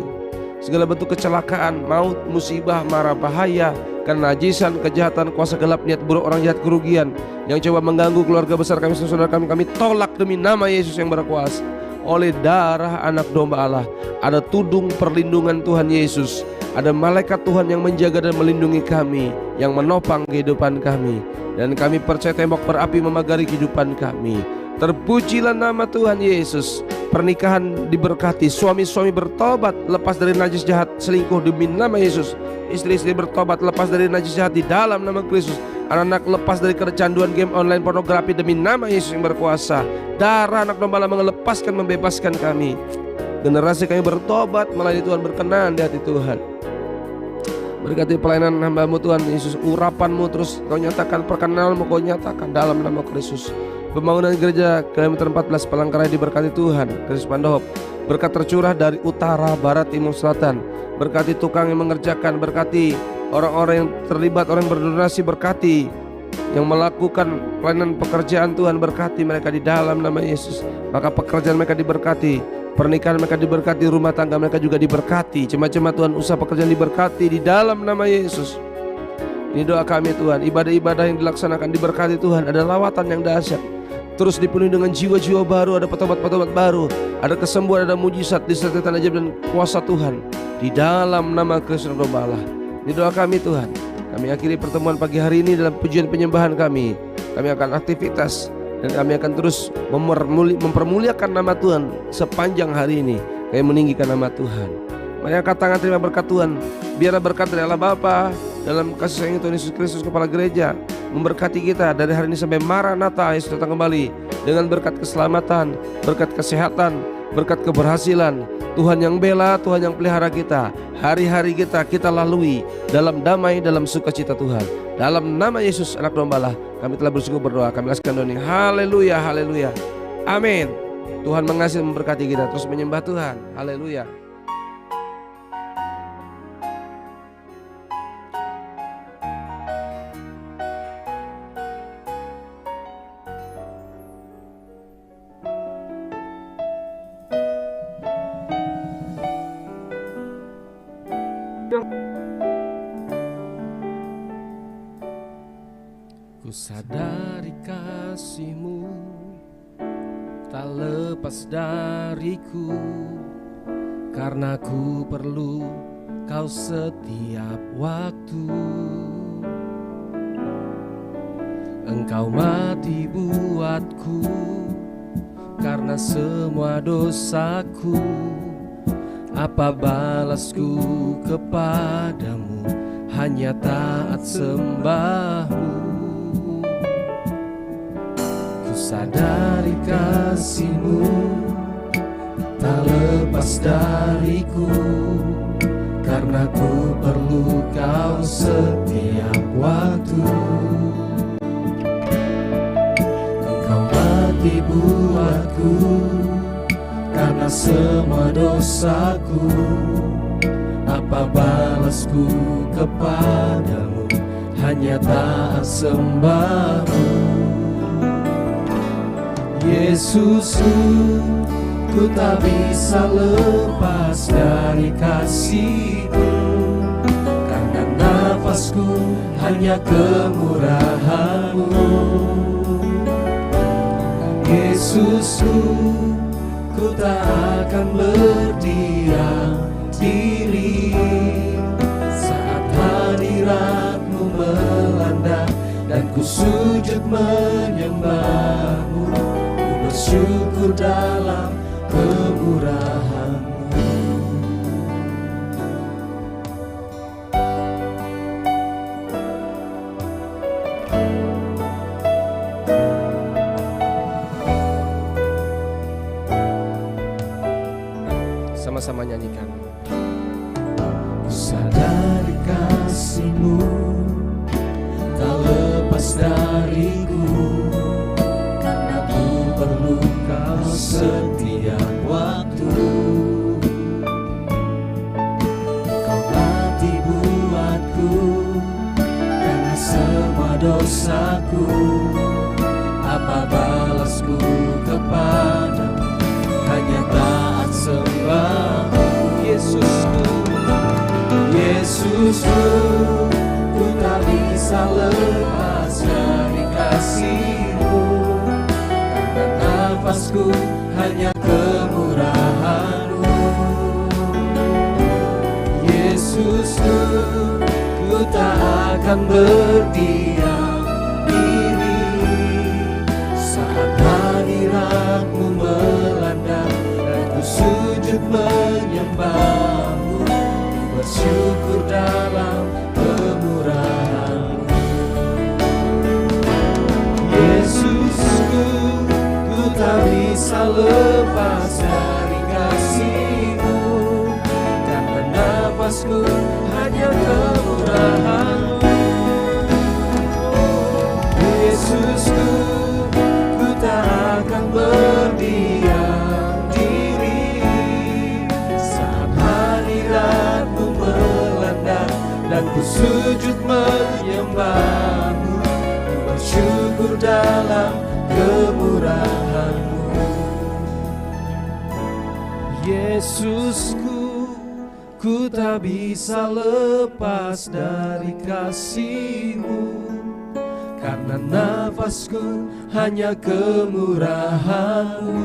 Speaker 3: segala bentuk kecelakaan, maut, musibah, mara bahaya, kenajisan, kejahatan, kuasa gelap, niat buruk, orang jahat, kerugian yang coba mengganggu keluarga besar kami, saudara kami tolak demi nama Yesus yang berkuasa. Oleh darah anak domba Allah, ada tudung perlindungan Tuhan Yesus, ada malaikat Tuhan yang menjaga dan melindungi kami, yang menopang kehidupan kami, dan kami percaya tembok berapi memagari kehidupan kami. Terpujilah nama Tuhan Yesus. Pernikahan diberkati, suami-suami bertobat lepas dari najis jahat selingkuh demi nama Yesus. Istri-istri bertobat lepas dari najis jahat di dalam nama Kristus. Anak-anak lepas dari kecanduan game online pornografi demi nama Yesus yang berkuasa. Darah anak domba Allah melepaskan, membebaskan kami. Generasi kami bertobat melayani Tuhan, berkenan di hati Tuhan. Berkati pelayanan hamba-Mu Tuhan Yesus, urapan-Mu terus Kau nyatakan, perkenanan-Mu Kau nyatakan dalam nama Kristus. Pembangunan gereja kilometer 14 Palangkaraya diberkati Tuhan. Kristus Pandohop, berkat tercurah dari utara, barat, timur, selatan. Berkati tukang yang mengerjakan, berkati orang-orang yang terlibat, orang yang berdonasi, berkati yang melakukan pelayanan pekerjaan Tuhan, berkati mereka di dalam nama Yesus. Maka pekerjaan mereka diberkati, pernikahan mereka diberkati, rumah tangga mereka juga diberkati, jemaat-jemaat Tuhan usaha pekerjaan diberkati di dalam nama Yesus. Ini doa kami Tuhan, ibadah-ibadah yang dilaksanakan diberkati Tuhan, ada lawatan yang dahsyat, terus dipenuhi dengan jiwa-jiwa baru, ada petobat-petobat baru, ada kesembuhan, ada mujizat, disertai tanda ajaib dan kuasa Tuhan di dalam nama Kristus Allah. Ini doa kami Tuhan. Kami akhiri pertemuan pagi hari ini dalam pujian penyembahan kami. Kami akan aktivitas dan kami akan terus mempermuliakan nama Tuhan sepanjang hari ini. Kami meninggikan nama Tuhan. Mari angkat tangan terima berkat Tuhan. Biarlah berkat dari Allah Bapa dalam kasih sayang Tuhan Yesus Kristus Kepala Gereja memberkati kita dari hari ini sampai Maranatha Yesus datang kembali, dengan berkat keselamatan, berkat kesehatan, berkat keberhasilan. Tuhan yang bela, Tuhan yang pelihara kita. Hari-hari kita lalui dalam damai, dalam sukacita Tuhan. Dalam nama Yesus anak domba Allah, kami telah bersyukur berdoa. Kami laskan doa ini. Haleluya, haleluya. Amin. Tuhan mengasihi memberkati kita. Terus menyembah Tuhan. Haleluya. Ku sadari kasih-Mu tak lepas dariku, karena ku perlu Kau setiap waktu. Engkau mati buatku karena semua dosaku. Apa balasku kepadamu? Hanya taat sembahmu. Sadari kasih-Mu tak lepas dariku, karena ku perlu Kau setiap waktu. Engkau mati buatku karena semua dosaku. Apa balasku kepadamu? Hanya taat sembahmu. Yesusku, ku tak bisa lepas dari kasih-Mu, karena nafasku hanya kemurahan-Mu. Yesusku, ku tak akan berdiam
Speaker 2: menyembah-Mu, ku bersyukur dalam kemurahan-Mu.
Speaker 3: Sama-sama nyanyikan.
Speaker 2: Ku sadari kasih-Mu tak lepas dariku, karena ku perlu Kau setiap waktu. Kau mati buatku karena semua dosaku. Apa balasku kepadamu? Hanya taat sembah. Yesusku, Yesusku, ku tak bisa lepas dari kasih-Mu, karena nafasku hanya kemurahan-Mu. Yesusku, ku tak akan berdiam diri saat hadirat-Mu melanda, dan ku sujud menyembah-Mu, ku bersyukur dalam kemurahan-Mu. Yesusku, ku tak bisa lepas dari kasih-Mu, karena nafasku hanya kemurahan-Mu. Yesusku, ku tak akan berdiam diri saat hadirat-Mu melanda, dan ku sujud menyembah-Mu, ku bersyukur dalam kemurahan-Mu. Yesusku, ku tak bisa lepas dari kasih-Mu, karena nafasku hanya kemurahan-Mu.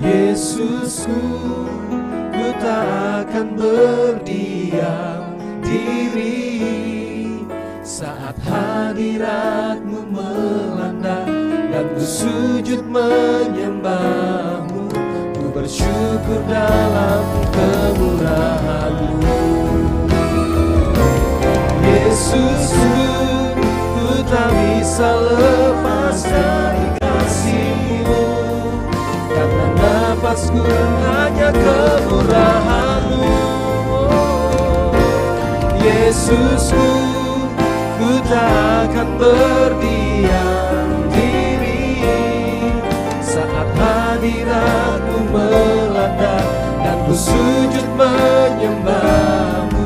Speaker 2: Yesusku, ku tak akan berdiam diri saat hadirat-Mu melanda, dan ku sujud menyembah-Mu, ku bersyukur dalam kemurahan-Mu. Yesusku, ku tak bisa lepas dari kasih-Mu, karena nafasku hanya kemurahan-Mu. Yesusku, ku tak akan berdiam diri saat hadirat-Mu melanda, dan ku sujud menyembah-Mu,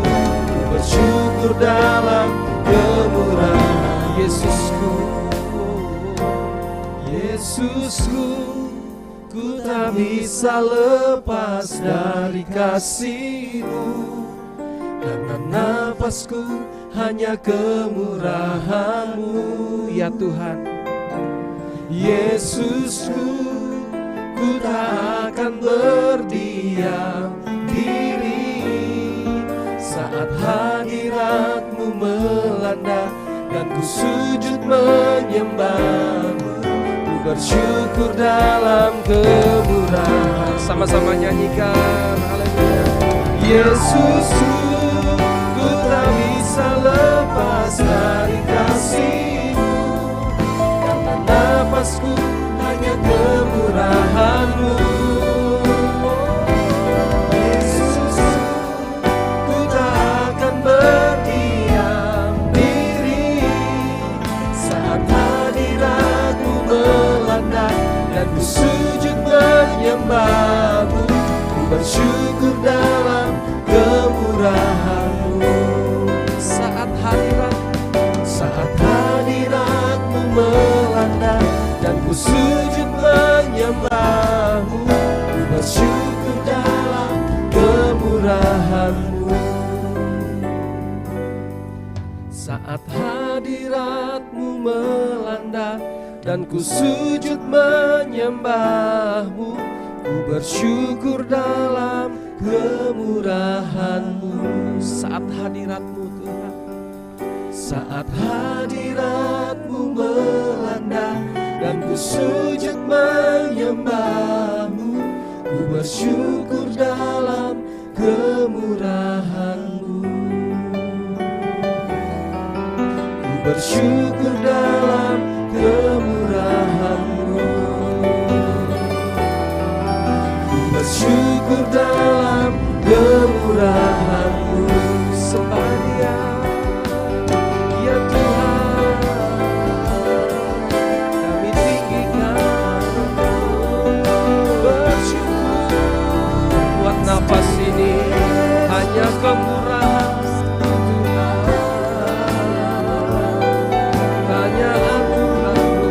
Speaker 2: ku bersyukur dalam kemurahan. Yesusku, Yesusku, ku tak bisa lepas dari kasih-Mu, karena nafasku hanya kemurahan-Mu. Ya Tuhan, Yesusku, ku tak akan berdiam diri saat hadirat-Mu melanda, dan ku sujud menyembah-Mu, ku bersyukur dalam kemurahan. Sama-sama nyanyikan, haleluya. Yesusku, ku tak bisa lepas dari kasih-Mu, karena nafasku hanya kemurahan-Mu. Yesusku, ku tak akan berdiam diri saat hadirat-Mu melanda, dan ku sujud menyembah-Mu, ku bersyukur dalam kemurahan-Mu. Saat hadirat-Mu melanda, dan ku sujud menyembah-Mu, ku bersyukur dalam kemurahan-Mu. Saat hadirat-Mu melanda, dan ku sujud menyembah-Mu, ku bersyukur dalam kemurahan-Mu. Saat hadirat-Mu Tuhan,
Speaker 3: saat hadirat-Mu melanda dan ku sujud menyembah-Mu. Ku bersyukur dalam kemurahan-Mu. Ku bersyukur dalam kemurahan-Mu. Ku bersyukur dalam kemurahan-Mu. Sembah Dia, ya Tuhan, kami tinggikan Engkau. Bersyukur buat nafas ini, hanya kemurahan Tuhan, hanya anugerah-Mu.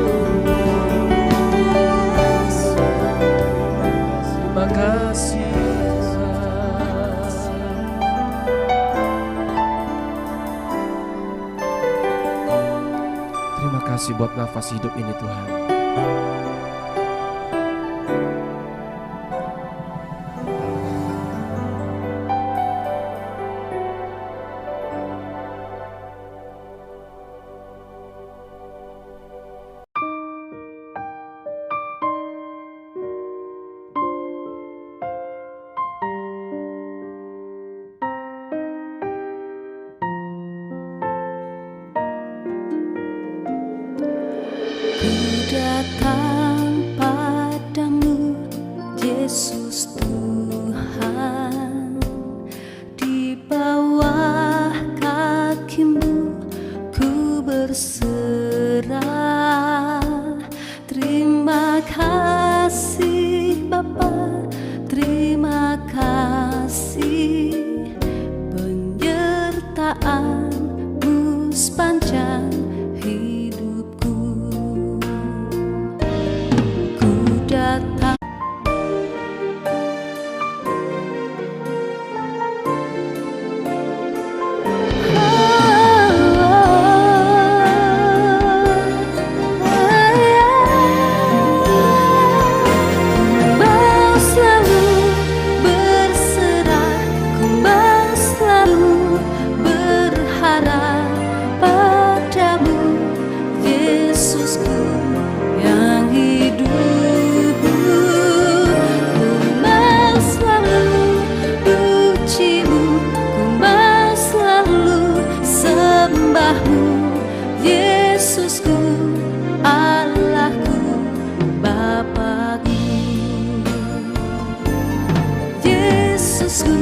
Speaker 3: Terima kasih Tuhan. Terima kasih buat nafas hidup ini Tuhan.
Speaker 4: Datang padamu, Yesus Tuhan, di bawah kaki-Mu ku berserah. Terima kasih Bapa, terima kasih penyertaan-Mu sepanjang hidupku. Ku datang Yesusku, Allahku, Bapakku. Yesusku,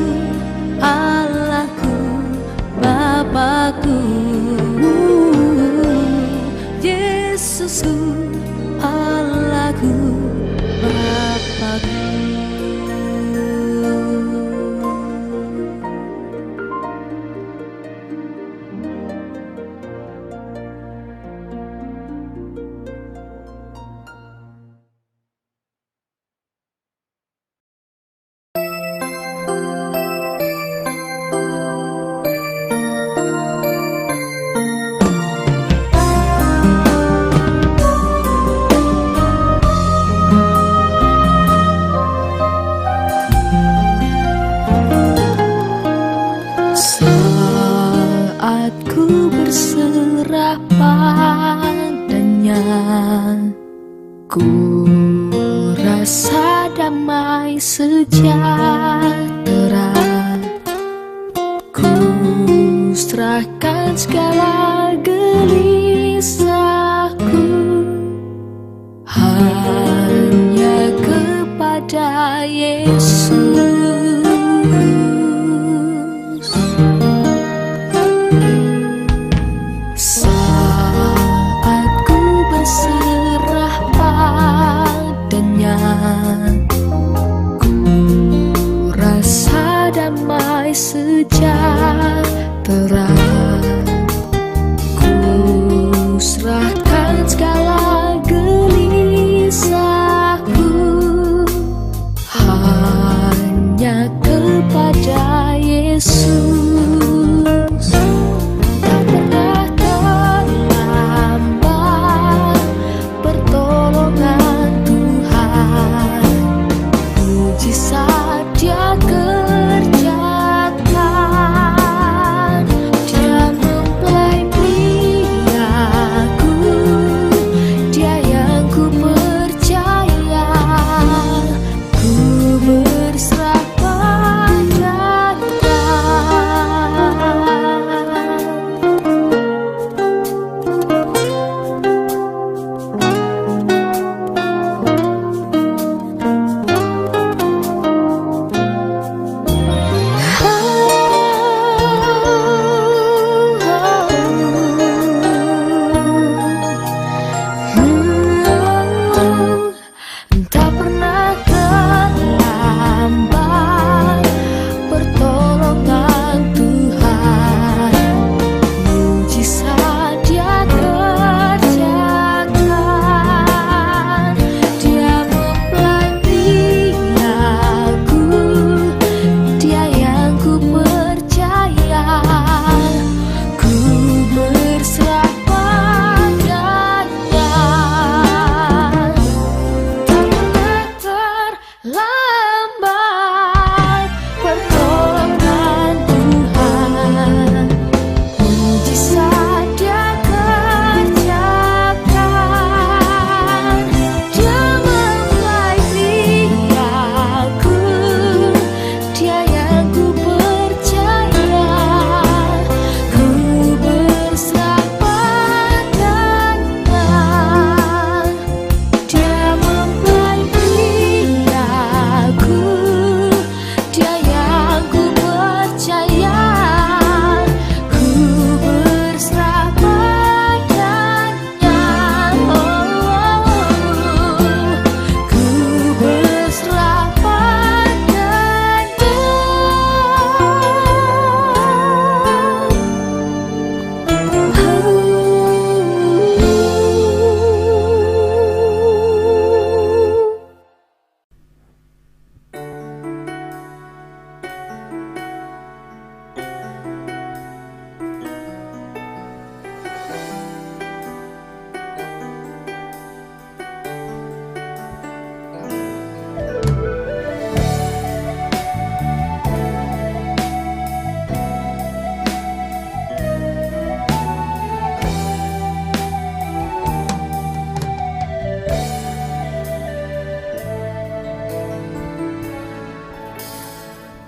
Speaker 4: Allahku, Bapakku. Yesusku, Allahku, Bapakku. Saat ku berserah padanya, ku rasa damai sejahtera. Ku serahkan segala gelisahku hanya kepada Yesus. Saat ku berserah padanya, ku rasa damai sejahtera. Ku serahkan segala gelisahku hanya kepada Yesus. Tak pernah terlambat pertolongan Tuhan, mujizat Dia kerjakan. Dia tak pernah terlambat pertolongan Tuhan, mujizat Dia kerjakan. Dia mempelai aku, Dia yang ku percaya, ku berserah padanya. Tak pernah terlambat pertolongan Tuhan, mujizat Dia kerjakan. Dia mempelai aku, Dia yang ku percaya, ku berserah padanya. Dia mempelai aku, Dia yang ku percaya, ku berserah padanya. Ku berserah padanya.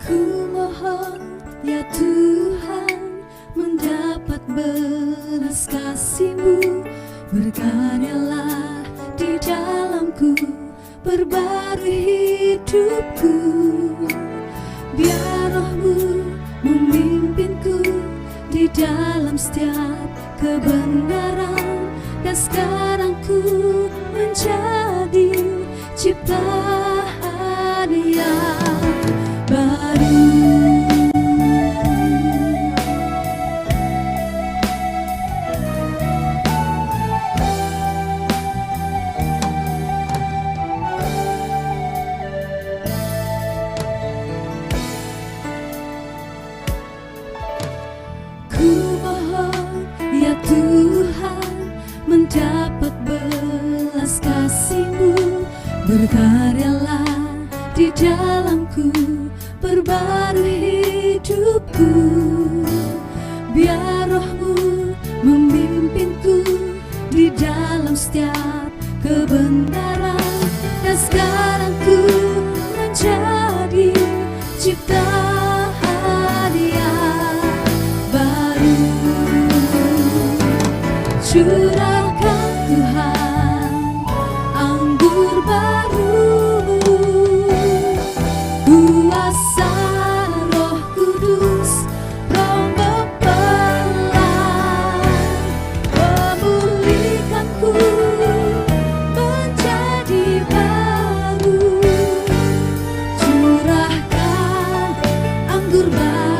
Speaker 4: Ku mohon ya Tuhan mendapat belas kasih-Mu, berkaryalah di dalamku, perbarui hidupku. Biar Roh-Mu memimpinku di dalam setiap kebenaran, dan sekarang ku menjadi ciptaan yang baru. Ku mohon ya Tuhan mendapat belas kasih-Mu, berkaryalah di dalamku, perbarui hidupku. Biar Roh-Mu memimpinku di dalam setiap kebenaran, dan sekarang ku menjadi ciptaan yang baru. Curahkan Tuhan anggur baru, kuasa Roh Kudus, Roh membelah, memulihkanku menjadi baru. Curahkan anggur baru-Mu,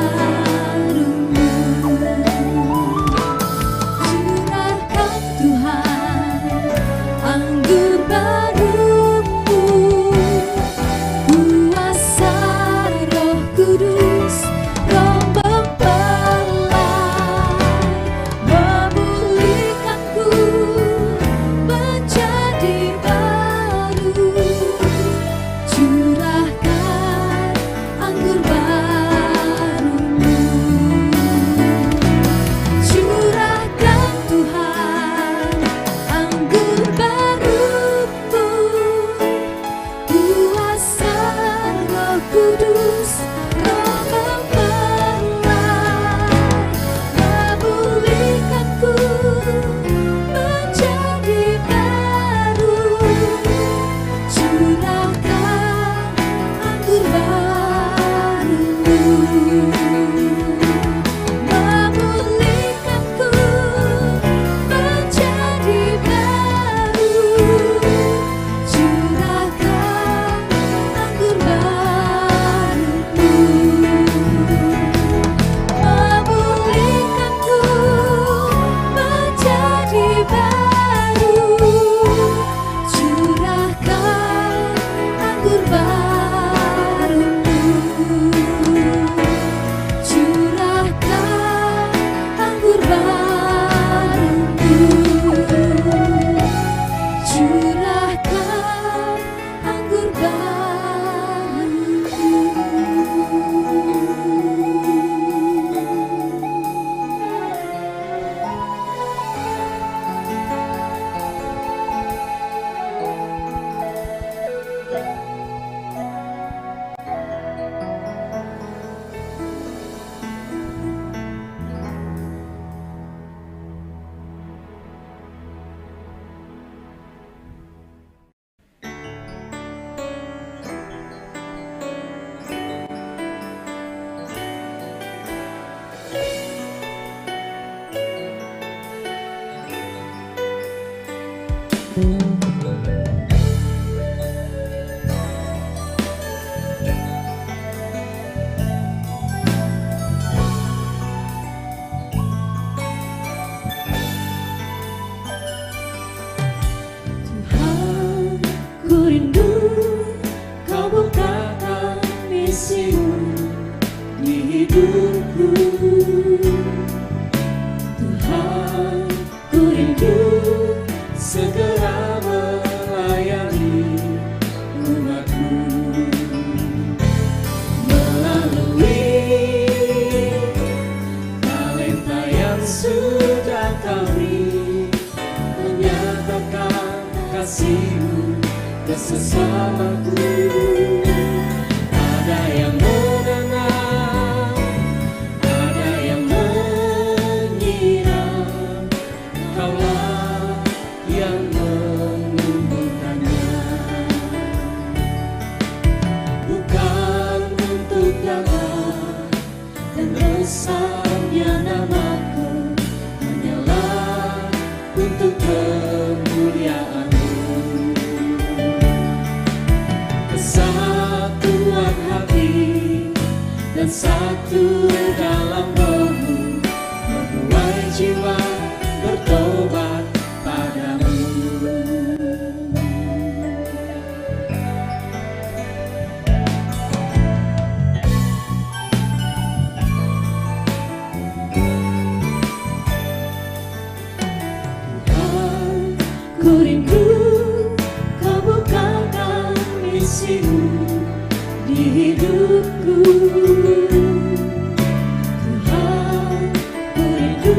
Speaker 4: curahkan anggur barumu. Curahkan anggur barumu. Curahkan anggur barumu. Tuhan, ku rindu kau bukakan misimu di hidupku. Tuhan, ku rindu segera melayani umatmu. Melalui talenta yang sudah kau beri, menyatakan kasih-Mu ke sesamaku. Ada yang menenang, ada yang mengira, Kaulah yang menumbuhkannya. Bukan untuk gagah dan besarnya namaku, hanyalah untuk kemuliaan-Mu. Kesatuan hati dan satu dalam rohmu, menuai jiwa bertobat padamu. Tuhan, ku rindu kau bukakan misimu di hidupku. Tuhan, ku rindu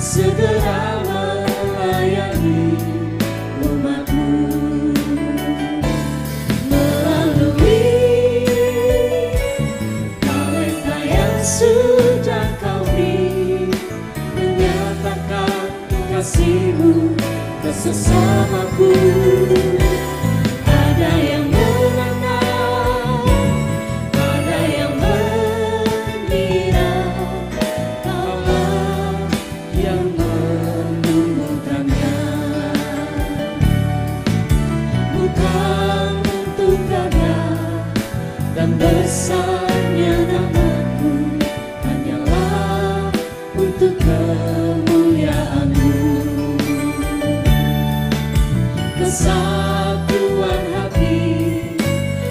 Speaker 4: segera melayani umatmu. Melalui talenta yang sudah kau beri, menyatakan kasih-Mu ke sesamaku. Ada yang menenang, ada yang mengira, Kaulah yang menumbuhkannya. Bukan untuk gagah dan besarnya namaku, hanyalah untuk kemuliaan-Mu. Kesatuan hati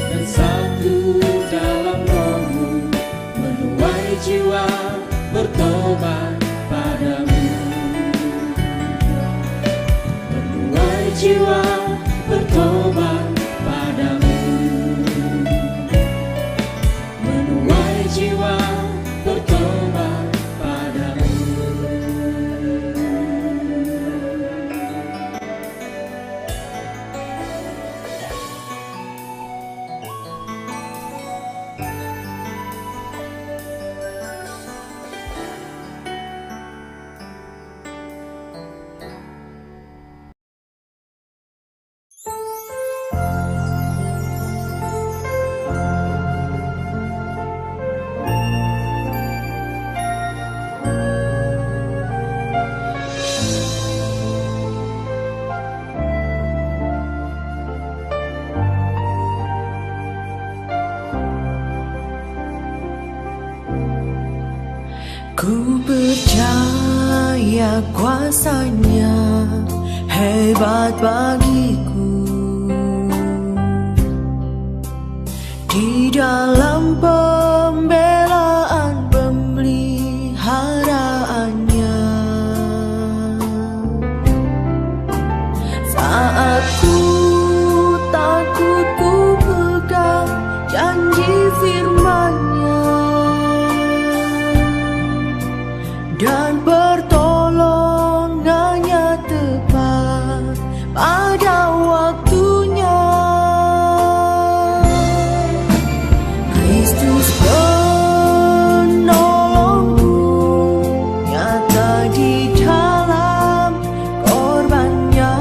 Speaker 4: dan satu dalam rohmu, menuai jiwa bertobat padamu. Menuai jiwa bertobat padamu. Menuai jiwa bertobat padamu.
Speaker 5: Ku percaya kuasa-Nya hebat bagiku. di dalam pembelaan pemeliharaannya. Saat ku takut, ku pegang janji firman-Nya, dan pertolongannya tepat pada waktunya. Kristus penolongku, nyata di dalam korban-Nya.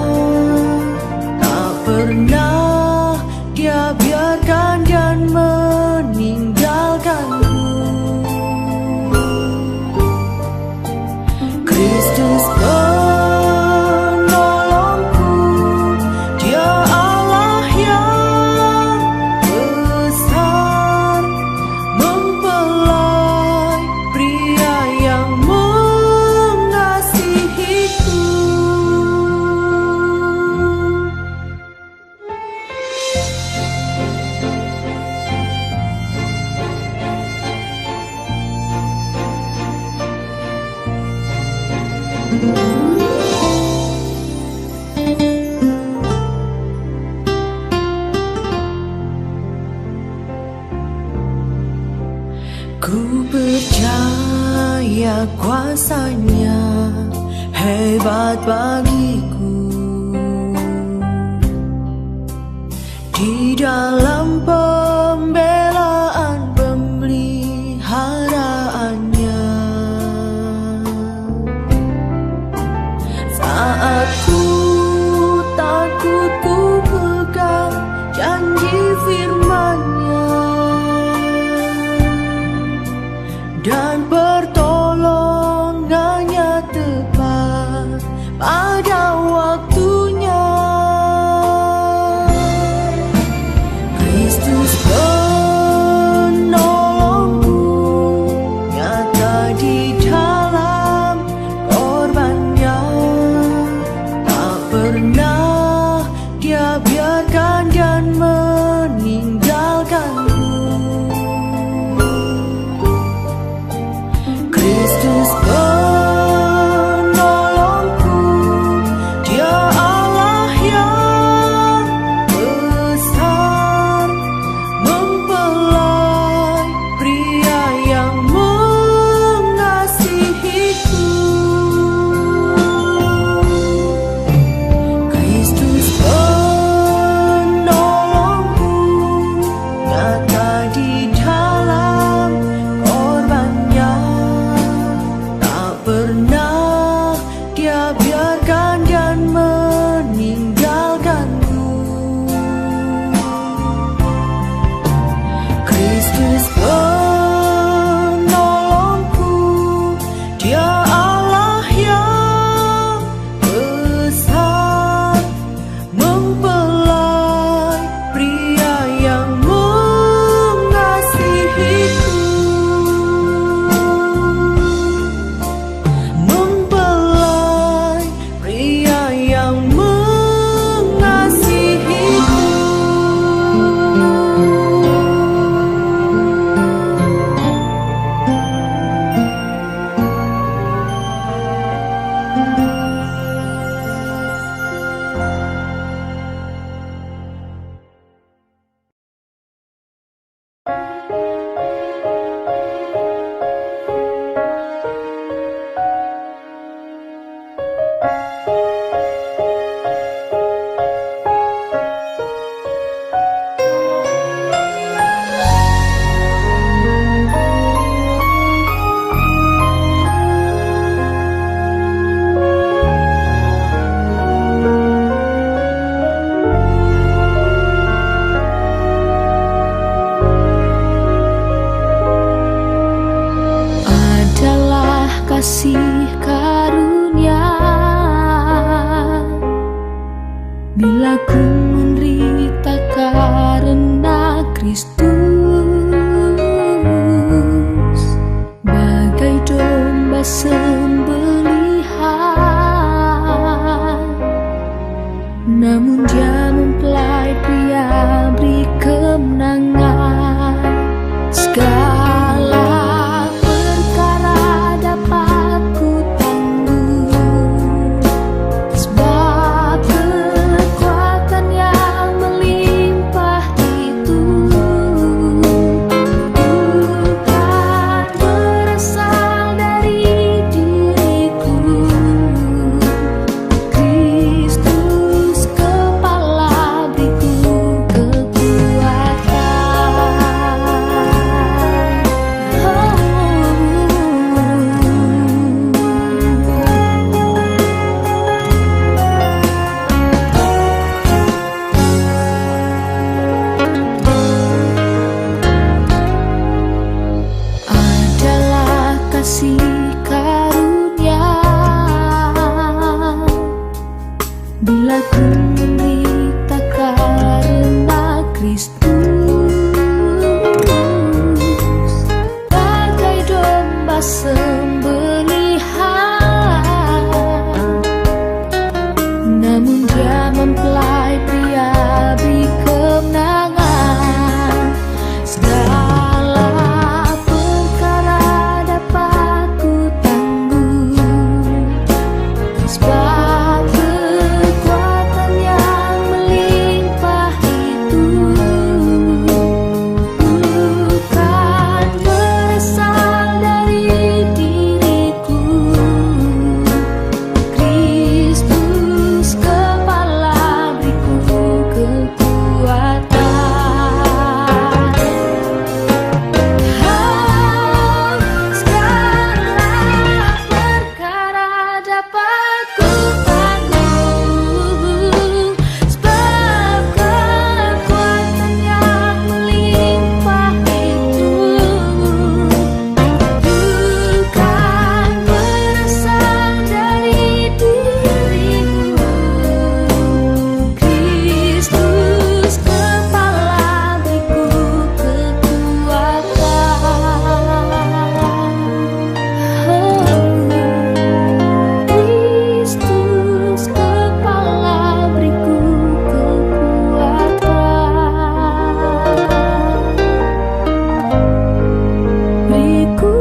Speaker 5: Tak pernah Dia biarkan dan meninggalkanku. Kristus penolongku, Dia Allah yang besar, mempelai pria yang mengasihiku. Ku percaya kuasa-Nya hebat bagiku. Di dalam pembelaan pemeliharaannya. Saat ku takut, ku pegang janji firman-Nya, dan pertolongannya tepat pada waktunya. Kristus penolongku, nyata di dalam korban-Nya. Tak pernah Dia biarkan dan meninggalkanku. Kristus penolongku, Dia Allah yang besar, mempelai pria yang mengasihiku. Kristus penolongku, nyata di dalam korban-Nya. Tak pernah Dia biarkan dan meninggalkanku. Kristus penolongku, Dia Allah yang besar, mempelai pria yang mengasihiku. Mempelai pria yang mengasihiku. Kasih karunia, bila ku menderita karena Kristus, bagai domba sembelihan. Namun Dia mempelai pria beri kemenangan. bagai domba sembelihan, namun Dia mempelai pria beri kemenangan. Segala perkara dapat ku tanggung, sebab kekuatan yang melimpah itu bukan berasal dari diriku. Kristus kepala beriku kekuatan. Segala perkara dapat ku tanggung, sebab kekuatan yang melimpah itu bukan berasal dari diriku. Kristus kepala beriku kekuatan. Kristus kepala beriku kekuatan. Beriku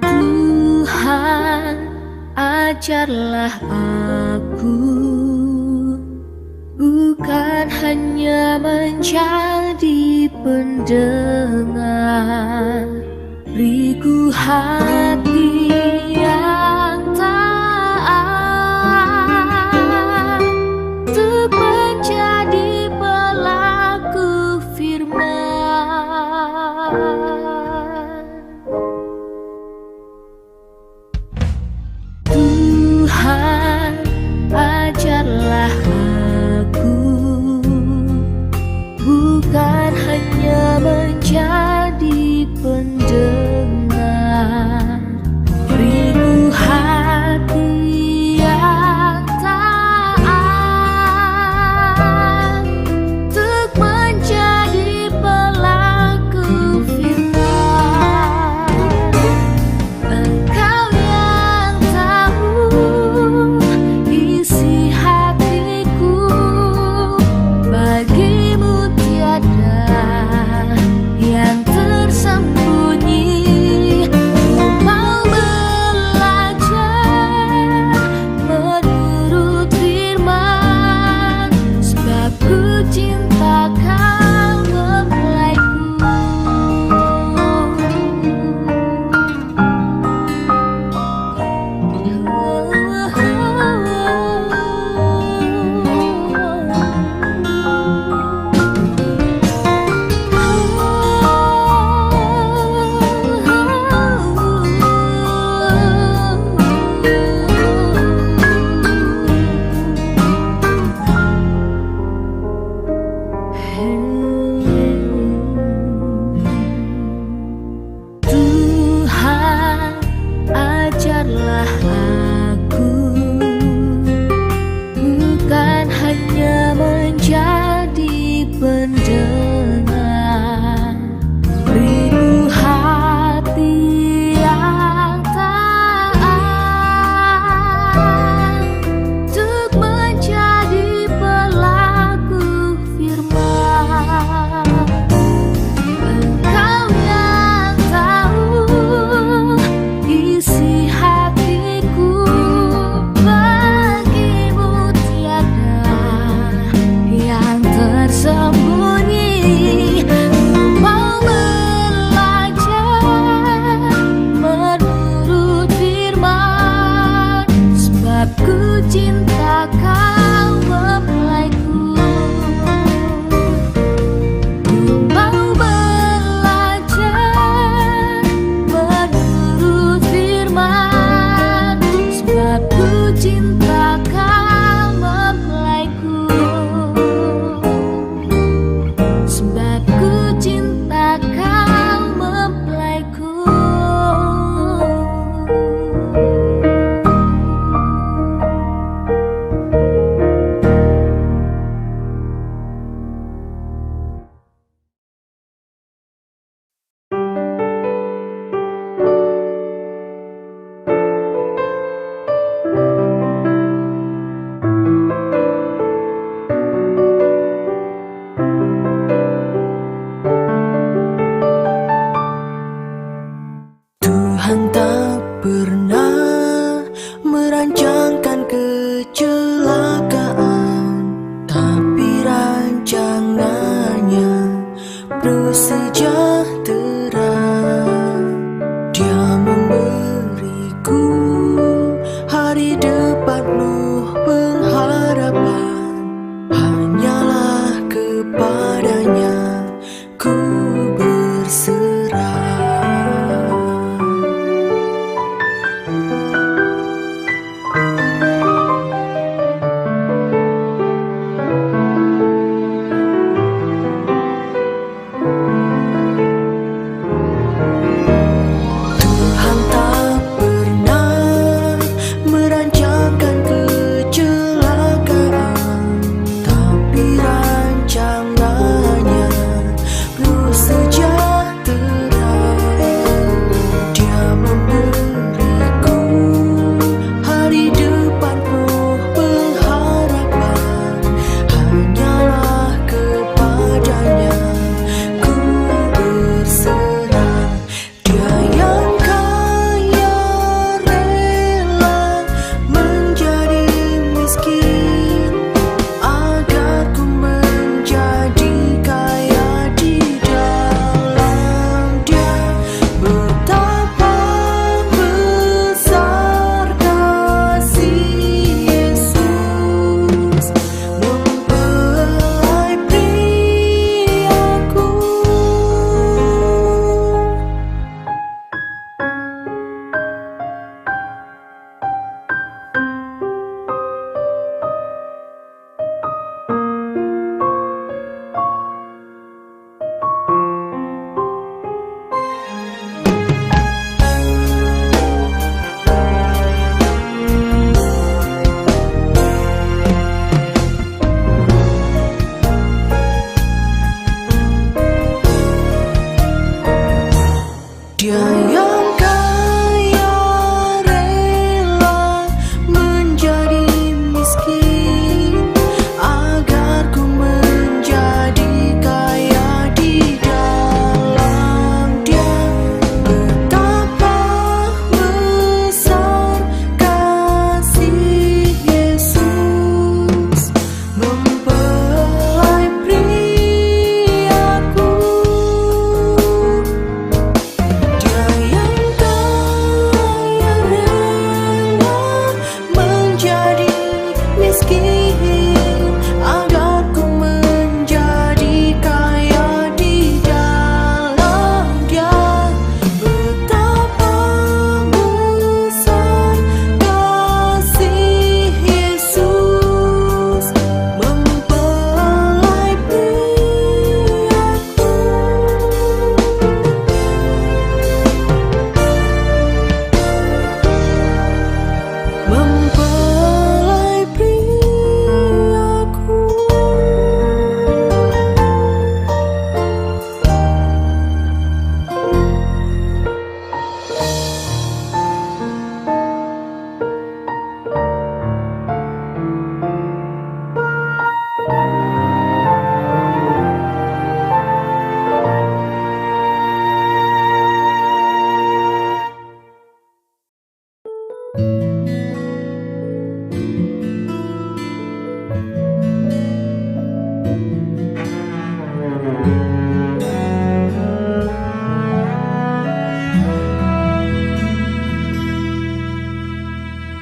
Speaker 5: Tuhan, ajarlah aku bukan hanya menjadi pendengar. Beriku hati yang taat untuk menjadi pelaku firman. Tuhan, ajarlah aku bukan hanya menjadi pendengar. Beriku hati yang taat untuk menjadi pelaku firman. Engkau yang tahu isi hatiku, bagimu tiada yang
Speaker 4: Roh sejahtera, Dia memberiku hari depan penuh pengharapan. Hanyalah kepadanya ku berserah. Tuhan tak pernah merancangkan kecelakaan, tapi rancangannya penuh sejahtera. Dia memberiku hari depan penuh pengharapan. Hanyalah kepadanya ku berserah. Dia yang kaya rela menjadi miskin agar ku menjadi kaya di dalam Dia. Betapa besar kasih Yesus mempelai priaku. Dia yang kaya rela menjadi miskin agar ku menjadi kaya di dalam Dia. Betapa besar kasih Yesus mempelai priaku. Dia yang kaya rela menjadi miskin agar ku menjadi kaya di dalam Dia. Betapa besar kasih Yesus mempelai priaku. Mempelai priaku.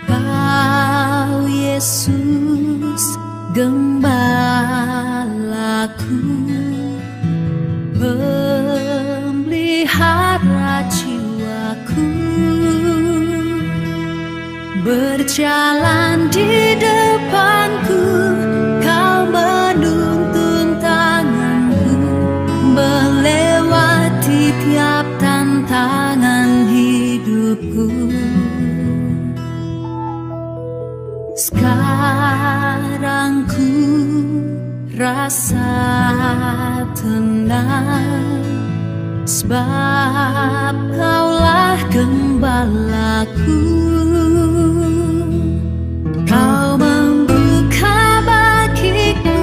Speaker 4: Kau Yesus gembalaku, pemelihara jiwaku, berjalan di depanku, Kau menuntun tanganku, melewati tiap tantangan hidupku. Sekarang ku rasa tenang, sebab Kaulah gembalaku. Kau membuka bagiku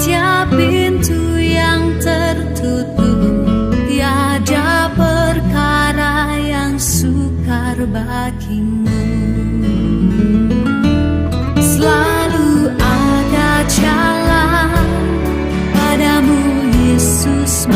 Speaker 4: tiap pintu yang tertutup, tiada perkara yang sukar bagimu. Selalu ada jalan padamu Yesus.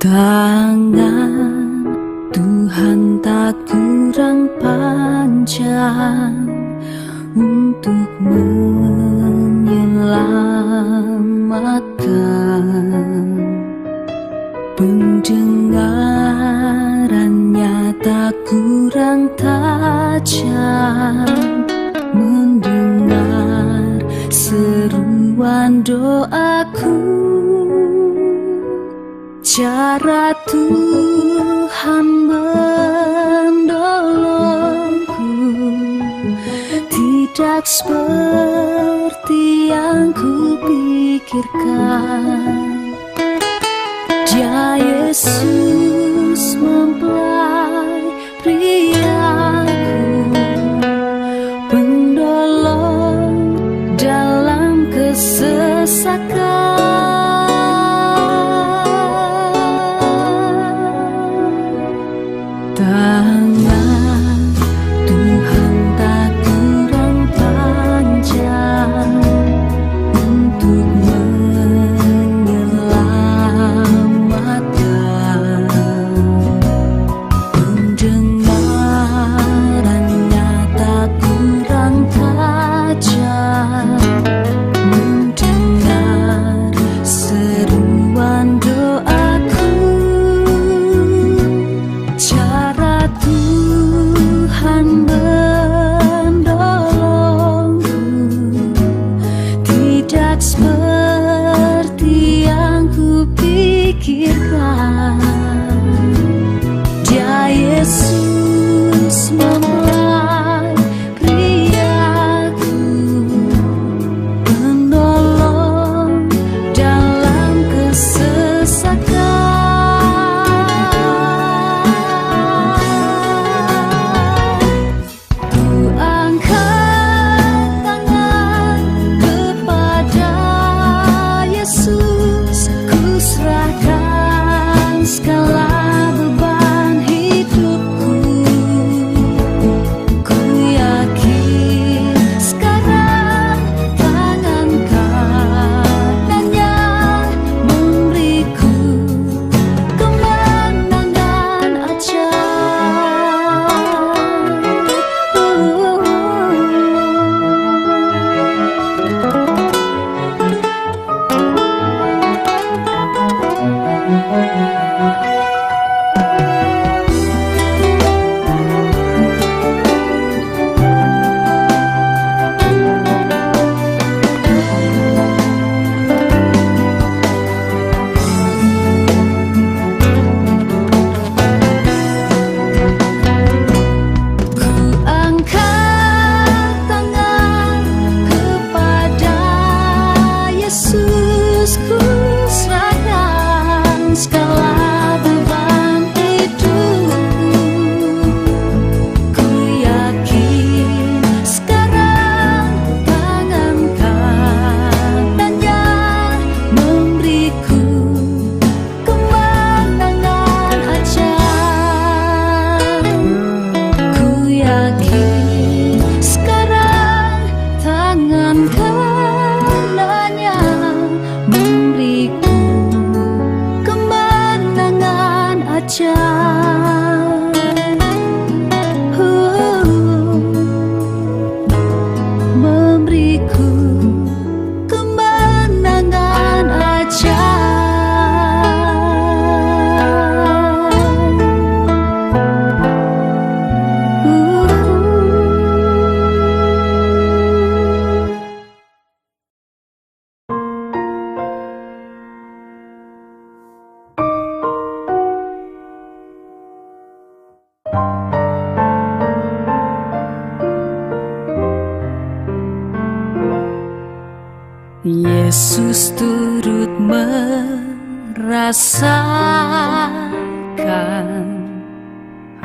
Speaker 5: Tangan Tuhan tak kurang panjang untuk menyelamatkan, pendengarannya tak kurang tajam mendengar seruan doaku. Cara Tuhan menolongku tidak seperti yang kupikirkan. Dia Yesus mempelai priaku, penolong dalam kesesakan. Tangan Tuhan tak kurang panjang untuk menyelamatkan, pendengarannya tak kurang tajam mendengar seruan doaku. Cara Tuhan menolongku tidak seperti yang kupikirkan. Dia Yesus mempelai priaku, penolong dalam kesesakan. Memberiku kemenangan aja. Yesus turut merasakan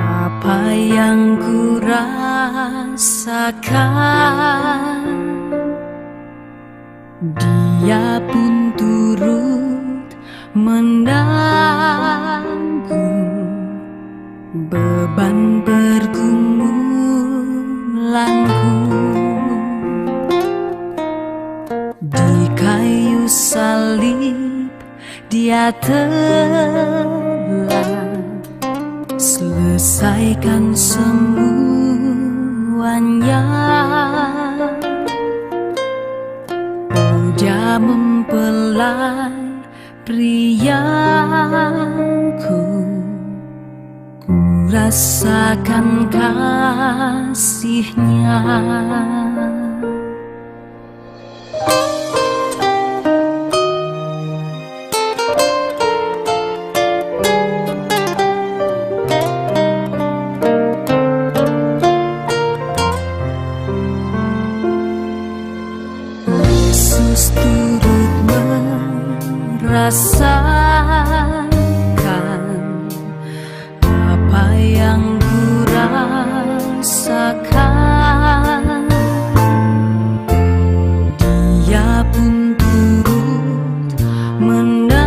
Speaker 5: apa yang ku rasakan. Dia pun turut menanggung beban pergumulanku. Di kayu salib Dia selesaikan semuanya. Dia mempelai priaku, ku rasakan kasihnya. Yesus turut merasakan apa yang ku rasakan. Dia pun turut menanggung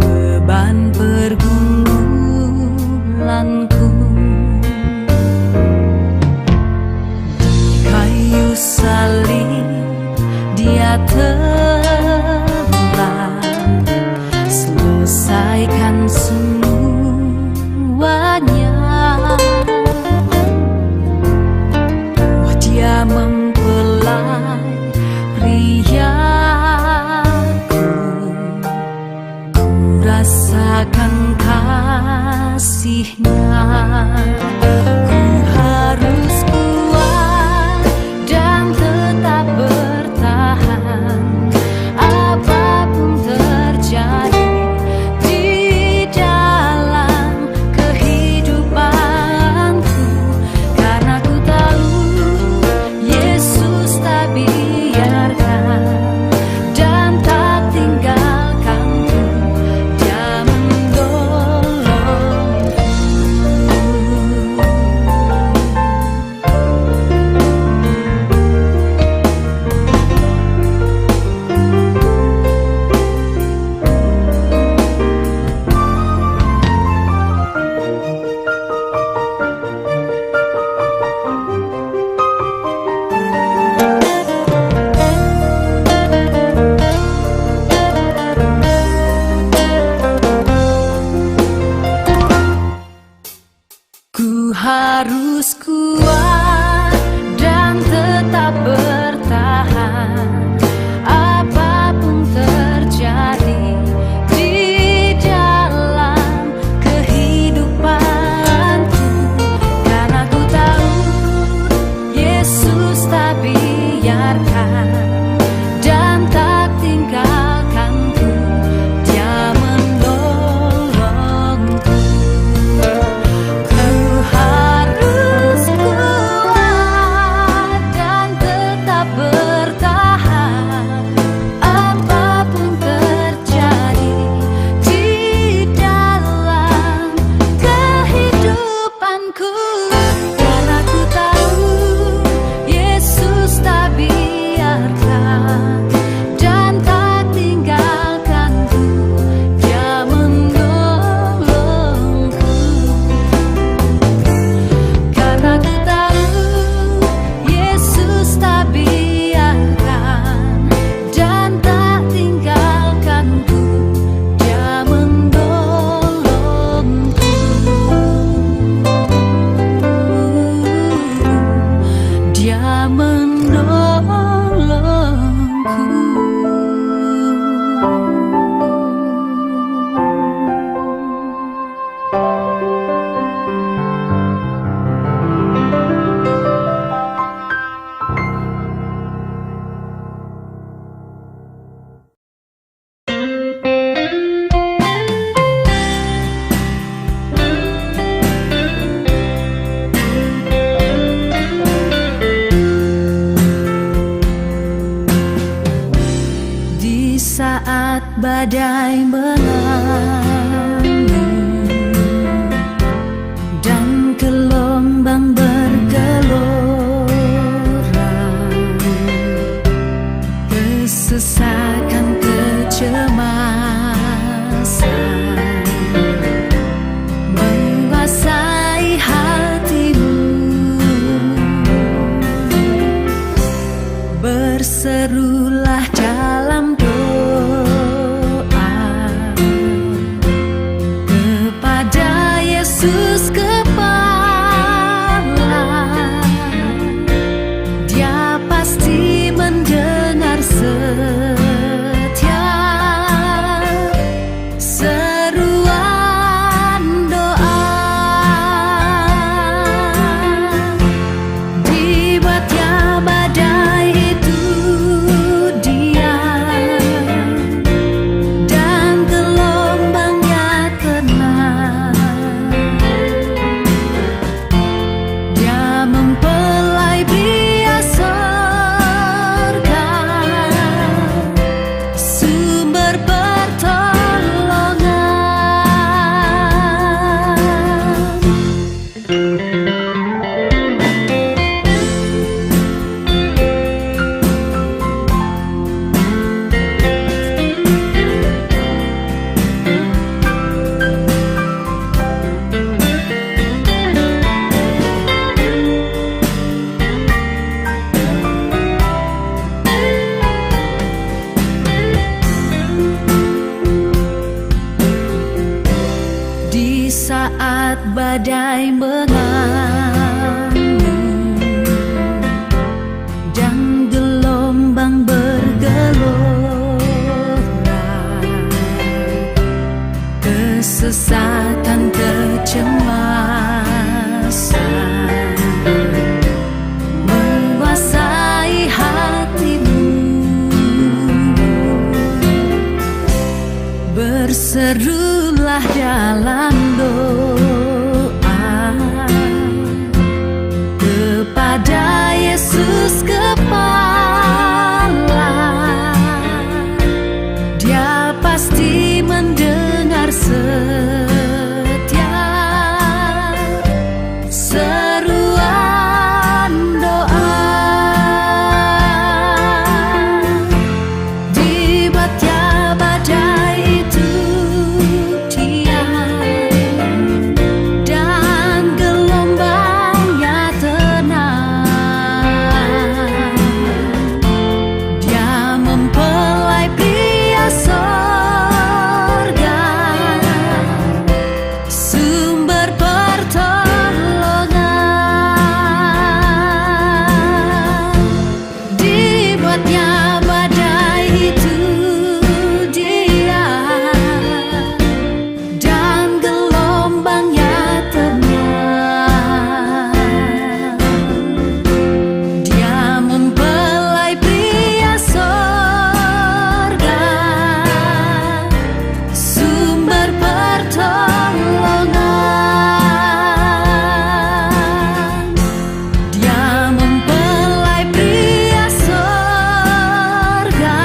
Speaker 5: beban pergumulanku. Kayu salib Dia telah selesaikan semuanya. Oh, Dia mempelai priaku, ku rasakan kasihnya. Ku harus kuat dan tetap bertahan, apapun terjadi di dalam kehidupanku, karena ku tahu Yesus tak biarkan dan tak tinggalkanku. Dia menolongku. Ku harus kuat dan tetap bertahan, apapun terjadi di dalam kehidupanku, karena ku tahu Yesus tak biarkan dan tak tinggalkanku. Dia menolongku. Ku harus kuat dan tetap bertahan, apapun terjadi di dalam kehidupanku, karena ku tahu Yesus tak biarkan dan tak tinggalkanku. Dia menolongku. Karena ku tahu Yesus tak biarkan dan tak tinggalkanku. Dia menolongku. Dia menolongku. Di saat badai melanda dan gelombang bergelora, kesesakan, kecemasan menguasai hatimu. Berserulah dalam doa, badai mengamuk dan gelombang bergelora, kesesakan, kecemasan menguasai hatimu. Berserulah dalam doa kepada Yesus Kepala. Dia pasti mendengar setiap seruan doa. Dibuatnya badai itu diam dan gelombangnya tenang. Dia mempelai pria sorga, sumber pertolongan. Dibuatnya badai itu diam dan gelombangnya tenang. Dia mempelai pria sorga, sumber pertolongan. Dia mempelai pria sorga,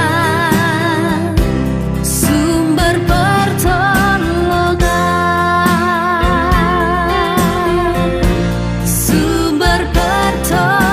Speaker 5: sumber pertolongan. Sumber pertolongan.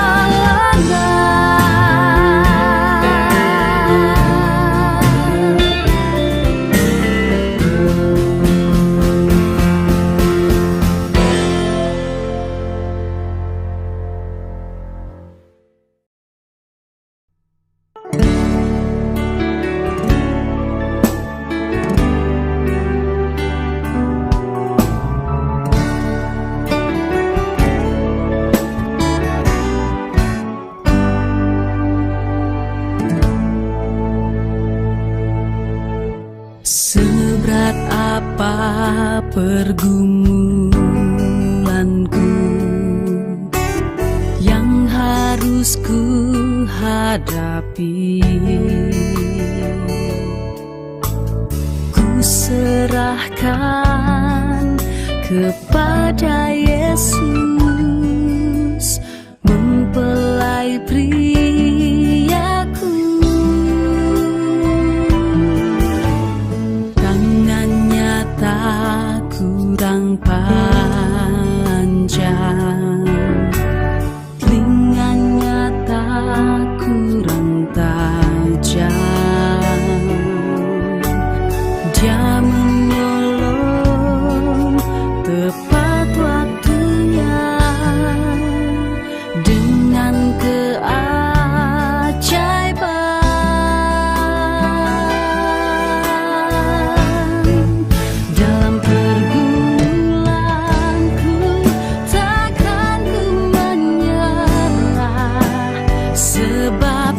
Speaker 5: Seberat apa pergumulanku yang harus ku hadapi, ku serahkan kepada Yesus, mempelai priaku. Tangannya tak kurang panjang, telinganya tak kurang tajam. Dia menolong tepat waktunya dengan keajaiban. Dalam pergumulanku takkan ku menyerah, sebab